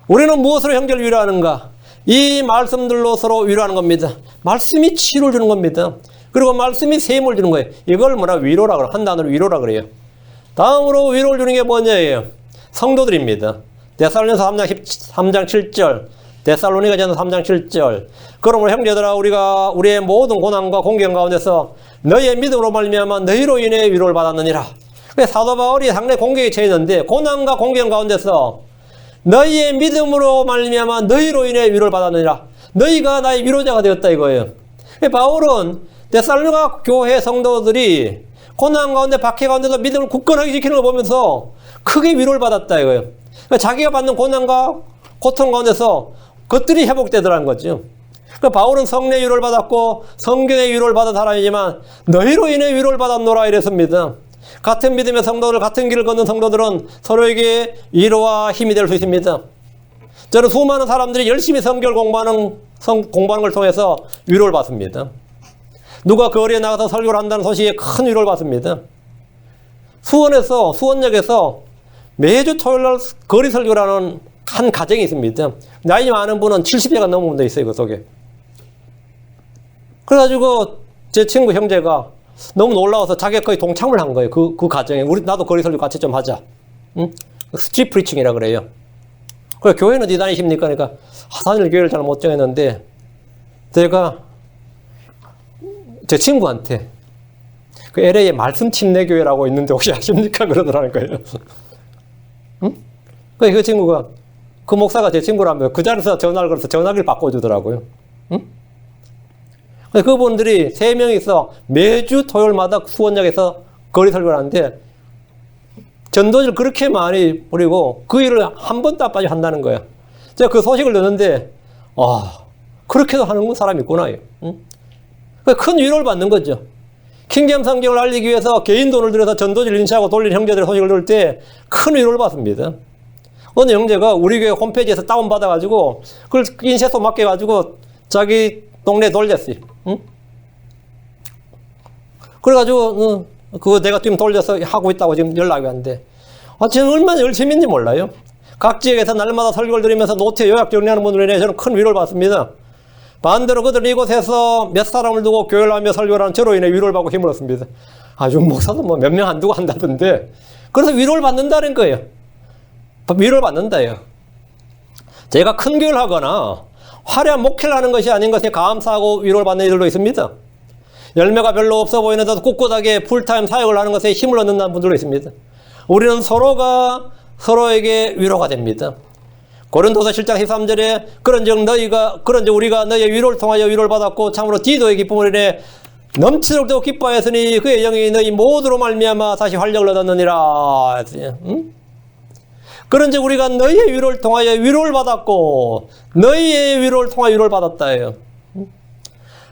우리는 무엇으로 형제를 위로하는가? 이 말씀들로 서로 위로하는 겁니다. 말씀이 치유를 주는 겁니다. 그리고 말씀이 샘을 주는 거예요. 이걸 위로라 그래요. 한 단어로 위로라 그래요. 다음으로 위로를 주는 게 뭐냐예요? 성도들입니다. 데살로니가 3장 7절 데살로니가전서 3장 7절 그러므로 형제들아 우리가 우리의 모든 고난과 공경 가운데서 너희의 믿음으로 말미암아 너희로 인해 위로를 받았느니라. 사도 바울이 상당히 공경에 처했는데 고난과 공경 가운데서 너희의 믿음으로 말미암아 너희로 인해 위로를 받았느니라. 너희가 나의 위로자가 되었다 이거예요. 바울은 데살로니가 교회 성도들이 고난 가운데 박해 가운데서 믿음을 굳건하게 지키는 걸 보면서 크게 위로를 받았다 이거예요. 자기가 받는 고난과 고통 가운데서 그것들이 회복되더라는 거죠. 바울은 성령의 위로를 받았고 성경의 위로를 받은 사람이지만 너희로 인해 위로를 받았노라 이랬습니다. 같은 믿음의 성도들, 같은 길을 걷는 성도들은 서로에게 위로와 힘이 될 수 있습니다. 저는 수많은 사람들이 열심히 성경을 공부하는 걸 통해서 위로를 받습니다. 누가 거리에 나가서 설교를 한다는 소식에 큰 위로를 받습니다. 수원역에서 매주 토요일 날 거리 설교를 하는 한 가정이 있습니다. 나이 많은 분은 70세가 넘은 분도 있어요, 그 속에. 그래가지고 제 친구 형제가 너무 놀라워서 자기가 거의 동참을 한 거예요. 그 가정에. 나도 거리 설교 같이 좀 하자. 응? 스트리트 프리칭이라 그래요. 그래, 교회는 어디 다니십니까? 그러니까 하산일 교회를 잘 못 정했는데 제가 제 친구한테 그 LA에 말씀 침례교회라고 있는데 혹시 아십니까? 그러더라는 거예요. 응? 그 친구가 그 목사가 제 친구라면 그 자리에서 전화를 걸어서 전화기를 바꿔주더라고요. 응? 그분들이 3명이서 매주 토요일마다 수원역에서 거리 설교를 하는데 전도지를 그렇게 많이 뿌리고 그 일을 한 번도 안 빠지고 한다는 거예요. 제가 그 소식을 듣는데 그렇게도 하는 사람이 있구나. 응? 큰 위로를 받는 거죠. 킹잼 성경을 알리기 위해서 개인 돈을 들여서 전도지를 인쇄하고 돌린 형제들의 소식을 들을 때 큰 위로를 받습니다. 어느 형제가 우리 교회 홈페이지에서 다운받아가지고 그걸 인쇄소 맡겨가지고 자기 동네에 돌렸어요. 응? 그래가지고 그거 내가 지금 돌려서 하고 있다고 지금 연락이 왔는데 지금 얼마나 열심인지 몰라요. 각 지역에서 날마다 설교를 드리면서 노트에 요약 정리하는 분들에 대해 저는 큰 위로를 받습니다. 반대로 그들은 이곳에서 몇 사람을 두고 교회를 하며 설교를 하는 저로 인해 위로를 받고 힘을 얻습니다. 목사도 뭐 몇 명 안 두고 한다던데. 그래서 위로를 받는다는 거예요. 위로를 받는다요. 제가 큰 교회를 하거나 화려한 목회를 하는 것이 아닌 것에 감사하고 위로를 받는 이들도 있습니다. 열매가 별로 없어 보이는데도 꿋꿋하게 풀타임 사역을 하는 것에 힘을 얻는다는 분들도 있습니다. 우리는 서로가 서로에게 위로가 됩니다. 고린도서 7장 13절에 그런즉 우리가 너희의 위로를 통하여 위로를 받았고 참으로 디도의 기쁨을 인해 넘치도록 더 기뻐하였으니 그의 영이 너희 모두로 말미암아 다시 활력을 얻었느니라. 응? 그런즉 우리가 너희의 위로를 통하여 위로를 받았고 너희의 위로를 통하여 위로를 받았다예요.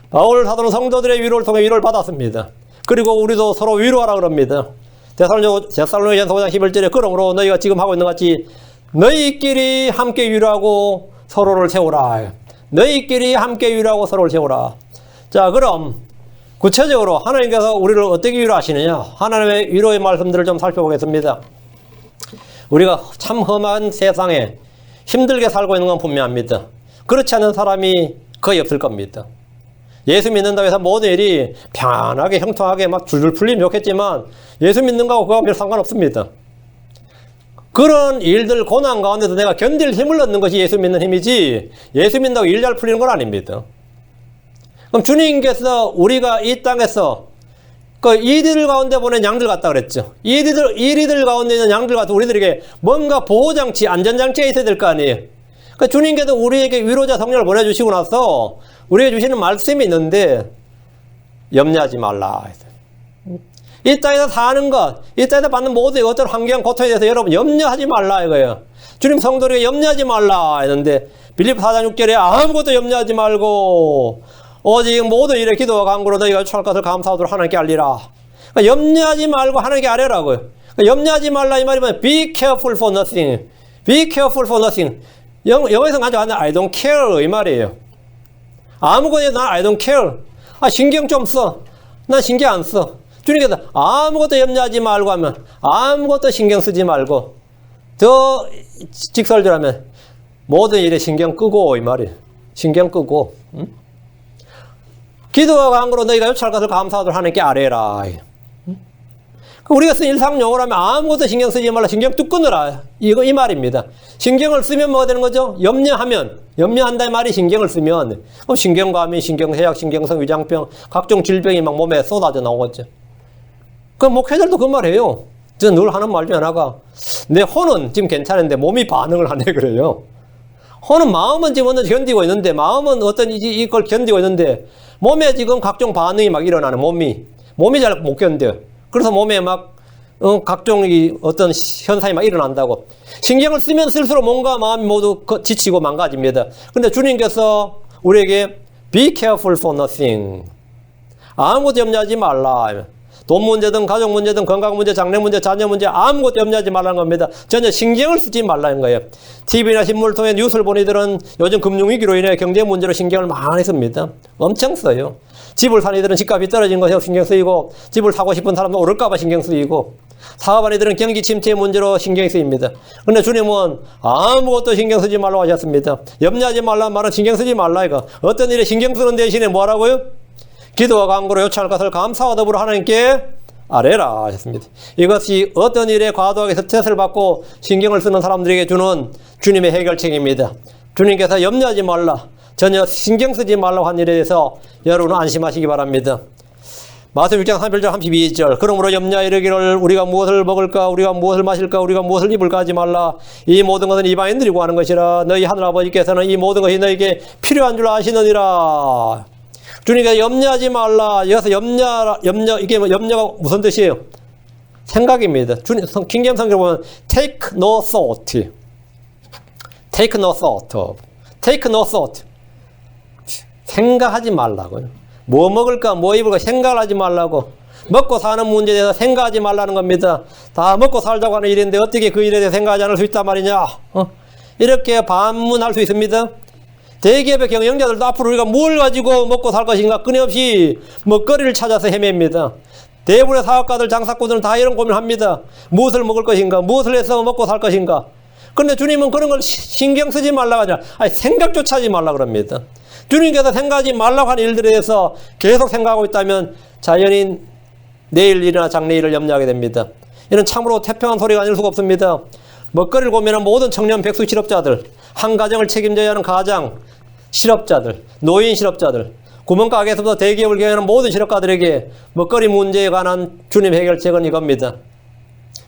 바울 사도는 성도들의 위로를 통해 위로를 받았습니다. 그리고 우리도 서로 위로하라 그럽니다. 데살로니가전서 5장 11절에 그러므로 너희가 지금 하고 있는 것 같이 너희끼리 함께 위로하고 서로를 세우라. 너희끼리 함께 위로하고 서로를 세우라. 자, 그럼 구체적으로 하나님께서 우리를 어떻게 위로하시느냐? 하나님의 위로의 말씀들을 좀 살펴보겠습니다. 우리가 참 험한 세상에 힘들게 살고 있는 건 분명합니다. 그렇지 않은 사람이 거의 없을 겁니다. 예수 믿는다고 해서 모든 일이 편안하게 형통하게 막 줄줄 풀리면 좋겠지만 예수 믿는 거하고 그거하고 별 상관없습니다. 그런 일들 고난 가운데서 내가 견딜 힘을 얻는 것이 예수 믿는 힘이지 예수 믿는다고 일 잘 풀리는 건 아닙니다. 그럼 주님께서 우리가 이 땅에서 그 이리들 가운데 보낸 양들 같다 그랬죠. 이리들 가운데 있는 양들 같은 우리들에게 뭔가 보호장치, 안전장치가 있어야 될 거 아니에요. 그러니까 주님께서 우리에게 위로자 성령을 보내주시고 나서 우리에게 주시는 말씀이 있는데 염려하지 말라. 이 땅에서 사는 것, 이 땅에서 받는 모든 어떤 환경, 고통에 대해서 여러분 염려하지 말라 이거예요. 주님 성도에게 염려하지 말라 했는데 빌립보 4장 6절에 아무것도 염려하지 말고 오직 모든 일에 기도와 간구로 너희가 요청할 것을 감사하도록 하나님께 알리라. 그러니까 염려하지 말고 하나님께 아뢰라고요. 그러니까 염려하지 말라 이 말이 뭐냐? Be careful for nothing. Be careful for nothing. 영어에서 가져가는 I don't care 이 말이에요. 아무것도 난 I don't care. 신경 좀 써. 난 신경 안 써. 주님께서 아무것도 염려하지 말고 하면 아무것도 신경 쓰지 말고 더 직설적으로 하면 모든 일에 신경 끄고 이 말이에요. 신경 끄고. 응? 기도와 간구로 너희가 요청할 것을 감사하도록 하나님께 아뢰라. 우리가 쓴 일상용어로 하면 아무것도 신경 쓰지 말라. 신경 뚝 끊으라. 이 말입니다. 신경을 쓰면 뭐가 되는 거죠? 염려한다는 말이 신경을 쓰면 그럼 신경과민, 신경쇠약, 신경성 위장병 각종 질병이 막 몸에 쏟아져 나오겠죠. 그럼 목회자들도 그 말이에요. 저는 늘 하는 말 중에 하나가 내 혼은 지금 괜찮은데 몸이 반응을 하네 그래요. 혼은 마음은 지금 견디고 있는데 마음은 어떤 이걸 견디고 있는데 몸에 지금 각종 반응이 막 일어나는 몸이 잘 못 견뎌요. 그래서 몸에 막 각종 어떤 현상이 막 일어난다고. 신경을 쓰면 쓸수록 몸과 마음이 모두 지치고 망가집니다. 근데 주님께서 우리에게 Be careful for nothing. 아무것도 염려하지 말라. 돈 문제든 가족 문제든 건강 문제, 장래 문제, 자녀 문제 아무것도 염려하지 말라는 겁니다. 전혀 신경을 쓰지 말라는 거예요. TV나 신문을 통해 뉴스를 본 이들은 요즘 금융위기로 인해 경제 문제로 신경을 많이 씁니다. 엄청 써요. 집을 산 이들은 집값이 떨어진 것에 신경 쓰이고, 집을 사고 싶은 사람도 오를까 봐 신경 쓰이고, 사업한 이들은 경기 침체 문제로 신경이 쓰입니다. 그런데 주님은 아무것도 신경 쓰지 말라고 하셨습니다. 염려하지 말라는 말은 신경 쓰지 말라 이거. 어떤 일에 신경 쓰는 대신에 뭐라고요? 기도와 간구로 요청할 것을 감사와 더불어 하나님께 아뢰라 하셨습니다. 이것이 어떤 일에 과도하게 스트레스를 받고 신경을 쓰는 사람들에게 주는 주님의 해결책입니다. 주님께서 염려하지 말라, 전혀 신경 쓰지 말라고 한 일에 대해서 여러분은 안심하시기 바랍니다. 마태복음 6장 31절 32절 그러므로 염려하여 이르기를 우리가 무엇을 먹을까, 우리가 무엇을 마실까, 우리가 무엇을 입을까 하지 말라. 이 모든 것은 이방인들이 구하는 것이라. 너희 하늘아버지께서는 이 모든 것이 너에게 필요한 줄 아시느니라. 주님께서 염려하지 말라. 여기서 이게 염려가 무슨 뜻이에요? 생각입니다. 킹제임스 성경을 보면 take no thought. take no thought. take no thought. 생각하지 말라고요. 뭐 먹을까, 뭐 입을까 생각을 하지 말라고. 먹고 사는 문제에 대해서 생각하지 말라는 겁니다. 다 먹고 살자고 하는 일인데 어떻게 그 일에 대해서 생각하지 않을 수 있단 말이냐. 이렇게 반문할 수 있습니다. 대기업의 경영자들도 앞으로 우리가 뭘 가지고 먹고 살 것인가 끊임없이 먹거리를 찾아서 헤맵니다. 대부분의 사업가들, 장사꾼들은 다 이런 고민을 합니다. 무엇을 먹을 것인가, 무엇을 해서 먹고 살 것인가. 그런데 주님은 그런 걸 신경 쓰지 말라고 하냐. 아니, 생각조차 하지 말라고 그럽니다. 주님께서 생각하지 말라고 하는 일들에 대해서 계속 생각하고 있다면 자연인 내일 일이나 장래일을 염려하게 됩니다. 이는 참으로 태평한 소리가 아닐 수가 없습니다. 먹거리를 고민한 모든 청년 백수 실업자들, 한 가정을 책임져야 하는 가장 실업자들, 노인 실업자들, 구멍가게에서부터 대기업을 경영하는 모든 실업가들에게 먹거리 문제에 관한 주님 해결책은 이겁니다.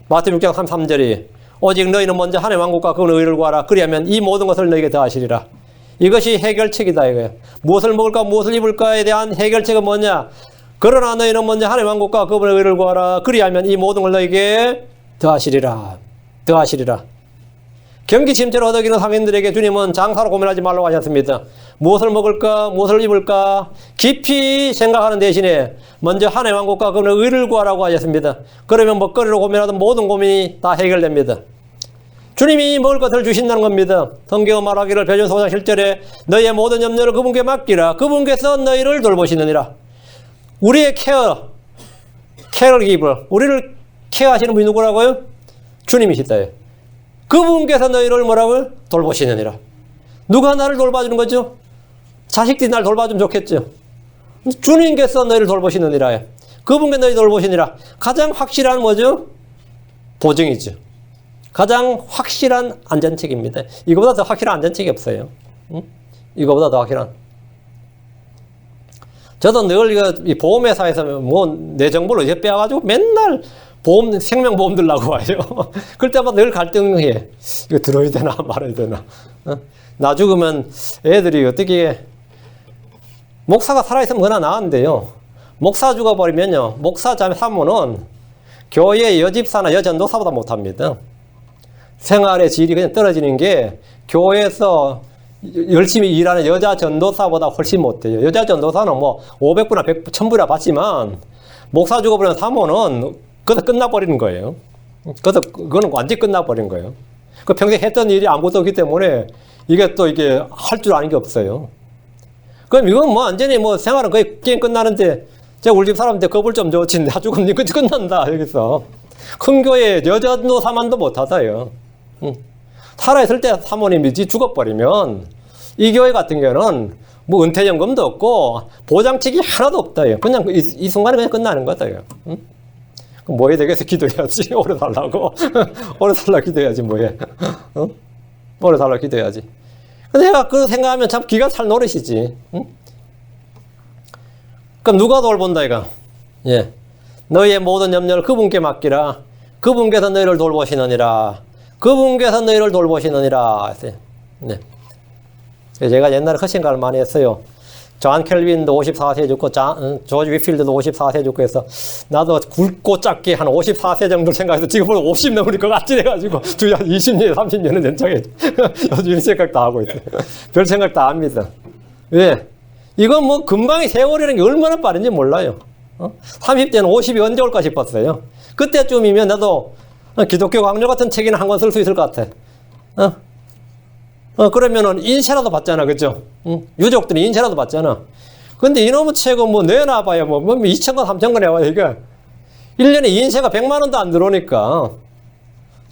마태복음 6장 33절이 오직 너희는 먼저 하나님의 왕국과 그의 의를 구하라. 그리하면 이 모든 것을 너희에게 더하시리라. 이것이 해결책이다 이거예요. 무엇을 먹을까, 무엇을 입을까에 대한 해결책은 뭐냐? 그러나 너희는 먼저 하나님의 왕국과 그분의 의를 구하라. 그리하면 이 모든 걸 너희에게 더하시리라. 더하시리라. 경기 침체로 허덕이는 상인들에게 주님은 장사로 고민하지 말라고 하셨습니다. 무엇을 먹을까, 무엇을 입을까 깊이 생각하는 대신에 먼저 하나님의 왕국과 그분의 의를 구하라고 하셨습니다. 그러면 먹거리로 고민하던 모든 고민이 다 해결됩니다. 주님이 먹을 것을 주신다는 겁니다. 성경은 말하기를 베드로전서 5장 7절에 너희의 모든 염려를 그분께 맡기라. 그분께서 너희를 돌보시느니라. 우리의 케어기버, 우리를 케어하시는 분이 누구라고요? 주님이시다. 그분께서 너희를 뭐라고요? 돌보시느니라. 누가 나를 돌봐주는 거죠? 자식들이 나를 돌봐주면 좋겠죠. 주님께서 너희를 돌보시느니라. 그분께 너희 돌보시느니라. 가장 확실한 뭐죠? 보증이죠. 가장 확실한 안전책입니다. 이거보다 더 확실한 안전책이 없어요. 이거보다 더 확실한. 저도 늘 이 보험회사에서 뭐 내 정보를 이제 빼와가지고 맨날 생명보험 들라고 와요. 그럴 때마다 늘 갈등해. 이거 들어야 되나 말아야 되나. 나 죽으면 애들이 어떻게, 목사가 살아있으면 그나 나은데요. 목사 죽어버리면요. 목사 자매 사모는 교회 여집사나 여전도사보다 못합니다. 생활의 질이 그냥 떨어지는 게 교회에서 열심히 일하는 여자 전도사보다 훨씬 못돼요. 여자 전도사는 뭐 500부나 100, 1000부나 받지만 목사 죽어버리는 사모는 그것도 끝나버리는 거예요. 그거는 완전히 끝나버린 거예요. 그 평생 했던 일이 아무것도 없기 때문에 이게 또 이게 할 줄 아는 게 없어요. 그럼 이건 뭐 완전히 뭐 생활은 거의 게임 끝나는데 제가 우리 집 사람한테 겁을 좀 줬지. 나 죽으면 끝난다. 여기서. 큰 교회 여전도사만도 못하다요. 살아있을 때 사모님이지 죽어버리면 이 교회 같은 경우는 뭐 은퇴연금도 없고 보장책이 하나도 없다요. 그냥 이 순간에 그냥 끝나는 거다요. 그럼 뭐 해야 되겠어? 기도해야지. 오래 살라고. 오래 살라고 기도해야지 뭐해. 오래 살라고 기도해야지. 근데 내가 그 생각하면 참 기가 찰 노릇이지. 그럼 누가 돌본다 이거? 예. 너희의 모든 염려를 그분께 맡기라. 그분께서 너희를 돌보시느니라. 그분께서 너희를 돌보시느니라. 네. 제가 옛날에 그 생각을 많이 했어요. 존 켈빈도 54세 죽고, 조지 위필드도 54세 죽고 해서, 나도 굵고 작게 한 54세 정도 생각해서 지금 보면 50 넘을 것 같지 해가지고, 한 20년, 30년은 연장해. 요즘 이런 생각 다 하고 있어요. 별 생각 다 합니다. 왜? 이건 뭐 금방의 세월이라는 게 얼마나 빠른지 몰라요. 30대는 50이 언제 올까 싶었어요. 그때쯤이면 나도 기독교 강요 같은 책이나 한 권 쓸 수 있을 것 같아. 그러면은 인쇄라도 받잖아. 그죠? 유족들이 인쇄라도 받잖아. 근데 이놈의 책은 뭐 내놔봐야 뭐 2,000권, 3,000권 해와요. 이게 1년에 인쇄가 100만 원도 안 들어오니까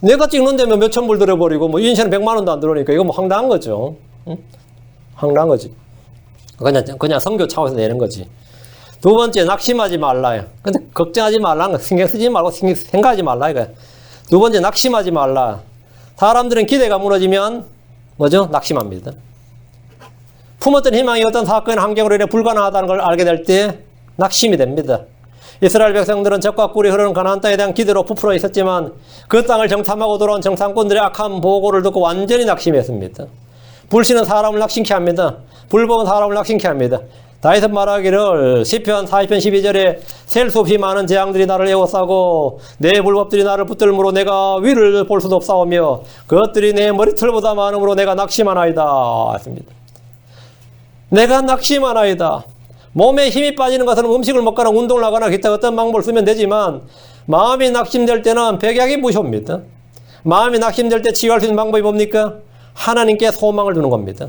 내가 찍는 데면 몇천 불 들어버리고 뭐 인쇄는 100만 원도 안 들어오니까 이거 뭐 황당한 거죠. 황당한 거지. 그냥 선교 차원에서 내는 거지. 두 번째, 낙심하지 말라요. 근데 걱정하지 말라는 거, 신경 쓰지 말고 생각하지 말라 이거야. 두 번째, 낙심하지 말라. 사람들은 기대가 무너지면 뭐죠? 낙심합니다. 품었던 희망이 어떤 사건의 환경으로 인해 불가능하다는 걸 알게 될 때 낙심이 됩니다. 이스라엘 백성들은 적과 꿀이 흐르는 가나안 땅에 대한 기대로 부풀어 있었지만 그 땅을 정탐하고 돌아온 정탐꾼들의 악한 보고를 듣고 완전히 낙심했습니다. 불신은 사람을 낙심케 합니다. 불법은 사람을 낙심케 합니다. 다윗은 말하기를 시편 40편 12절에 셀 수 없이 많은 재앙들이 나를 에워싸고 내 불법들이 나를 붙들므로 내가 위를 볼 수도 없사오며 그것들이 내 머리털보다 많음으로 내가 낙심하나이다 했습니다. 내가 낙심하나이다. 몸에 힘이 빠지는 것은 음식을 먹거나 운동을 하거나 기타 어떤 방법을 쓰면 되지만 마음이 낙심될 때는 백약이 무효입니다. 마음이 낙심될 때 치유할 수 있는 방법이 뭡니까? 하나님께 소망을 두는 겁니다.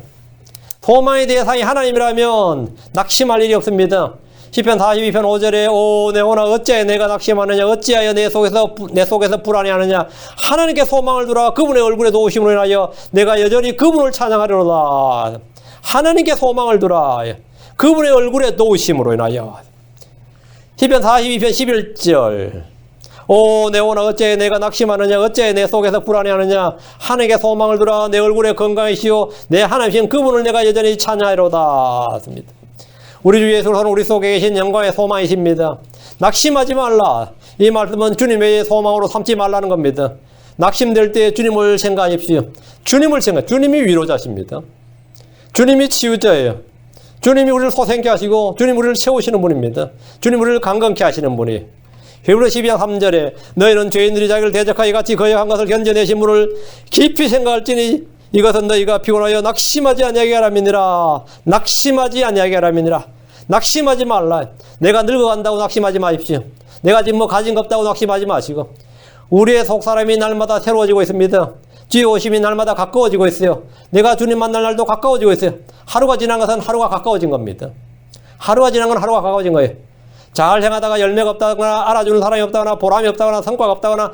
소망의 대상이 하나님이라면 낙심할 일이 없습니다. 시편 42편 5절에 오 내 혼아 어찌하여 내가 낙심하느냐 어찌하여 내 속에서 불안해하느냐 하나님께 소망을 두라. 그분의 얼굴에 도우심으로 인하여 내가 여전히 그분을 찬양하리로다. 하나님께 소망을 두라. 그분의 얼굴에 도우심으로 인하여. 시편 42편 11절 오 내 혼아 어찌하여 내가 낙심하느냐 어찌하여 내 속에서 불안해하느냐 하나님께 소망을 두라. 내 얼굴에 건강이시오 내 하나님이신 그분을 내가 여전히 찬양하리로다. 우리 주 예수는 우리 속에 계신 영광의 소망이십니다. 낙심하지 말라. 이 말씀은 주님의 소망으로 삼지 말라는 겁니다. 낙심될 때 주님을 생각하십시오. 주님이 위로자십니다. 주님이 치유자예요. 주님이 우리를 소생케 하시고 주님이 우리를 채우시는 분입니다. 주님이 우리를 강건케 하시는 분이. 히브리서 12장 3절에 너희는 죄인들이 자기를 대적하기 같이 거역한 것을 견뎌내신 분을 깊이 생각할지니 이것은 너희가 피곤하여 낙심하지 아니하게 하람이니라. 낙심하지 아니하게 하람이니라. 낙심하지 말라. 내가 늙어간다고 낙심하지 마십시오. 내가 지금 뭐 가진 거 없다고 낙심하지 마시고 우리의 속사람이 날마다 새로워지고 있습니다. 주의 오심이 날마다 가까워지고 있어요. 내가 주님 만날 날도 가까워지고 있어요. 하루가 지난 것은 하루가 가까워진 겁니다. 하루가 지난 건 하루가 가까워진 거예요. 잘 행하다가 열매가 없다거나 알아주는 사람이 없다거나 보람이 없다거나 성과가 없다거나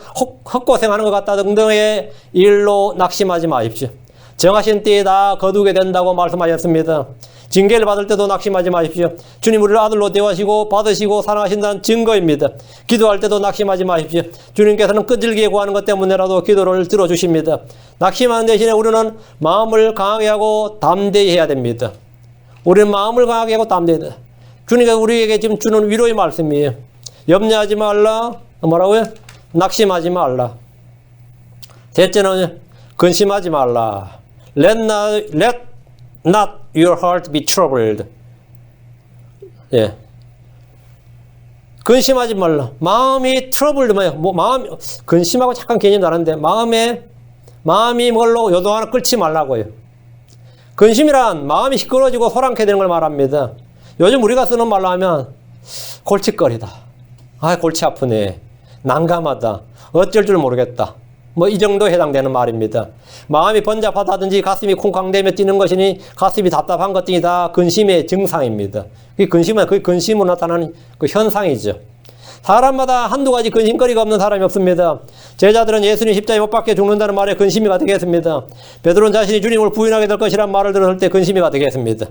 헛고생하는 것 같다 등등의 일로 낙심하지 마십시오. 정하신 때에 다 거두게 된다고 말씀하셨습니다. 징계를 받을 때도 낙심하지 마십시오. 주님 우리를 아들로 대하시고 받으시고 사랑하신다는 증거입니다. 기도할 때도 낙심하지 마십시오. 주님께서는 끈질기게 구하는 것 때문에라도 기도를 들어주십니다. 낙심하는 대신에 우리는 마음을 강하게 하고 담대히 해야 됩니다. 우리는 마음을 강하게 하고 담대히 해야 됩니다. 주님께서 우리에게 지금 주는 위로의 말씀이에요. 염려하지 말라. 뭐라고요? 낙심하지 말라. 셋째는 근심하지 말라. Let not your heart be troubled. 예. 근심하지 말라. 마음이 troubled 뭐야? 근심하고 잠깐 개념 다른데 마음이 뭘로 요동 하나 끌지 말라고요. 근심이란 마음이 시끄러워지고 소란케 되는 걸 말합니다. 요즘 우리가 쓰는 말로 하면 골칫거리다. 골치 아프네. 난감하다. 어쩔 줄 모르겠다. 뭐 이 정도에 해당되는 말입니다. 마음이 번잡하다든지 가슴이 쿵쾅대며 뛰는 것이니 가슴이 답답한 것 등이 다 근심의 증상입니다. 그 근심으로 나타나는 그 현상이죠. 사람마다 한두 가지 근심거리가 없는 사람이 없습니다. 제자들은 예수님 십자가에 못 박혀 죽는다는 말에 근심이 가득했습니다. 베드로는 자신이 주님을 부인하게 될 것이라는 말을 들었을 때 근심이 가득했습니다.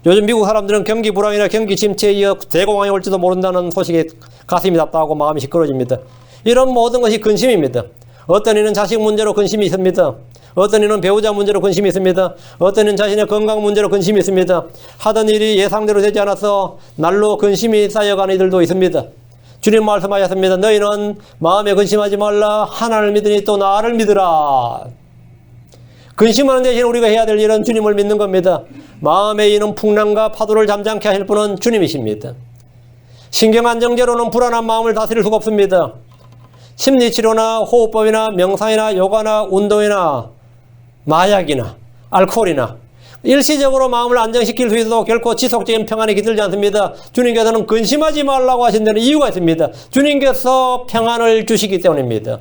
요즘 미국 사람들은 경기 불황이나 경기 침체에 이어 대공황이 올지도 모른다는 소식에 가슴이 답답하고 마음이 시끄러집니다. 이런 모든 것이 근심입니다. 어떤 이는 자식 문제로 근심이 있습니다. 어떤 이는 배우자 문제로 근심이 있습니다. 어떤 이는 자신의 건강 문제로 근심이 있습니다. 하던 일이 예상대로 되지 않아서 날로 근심이 쌓여가는 이들도 있습니다. 주님 말씀하셨습니다. 너희는 마음에 근심하지 말라. 하나님을 믿으니 또 나를 믿으라. 근심하는 대신 우리가 해야 될 일은 주님을 믿는 겁니다. 마음에 있는 풍랑과 파도를 잠잠케 하실 분은 주님이십니다. 신경안정제로는 불안한 마음을 다스릴 수가 없습니다. 심리치료나 호흡법이나 명상이나 요가나 운동이나 마약이나 알코올이나 일시적으로 마음을 안정시킬 수 있어도 결코 지속적인 평안이 깃들지 않습니다. 주님께서는 근심하지 말라고 하신 데는 이유가 있습니다. 주님께서 평안을 주시기 때문입니다.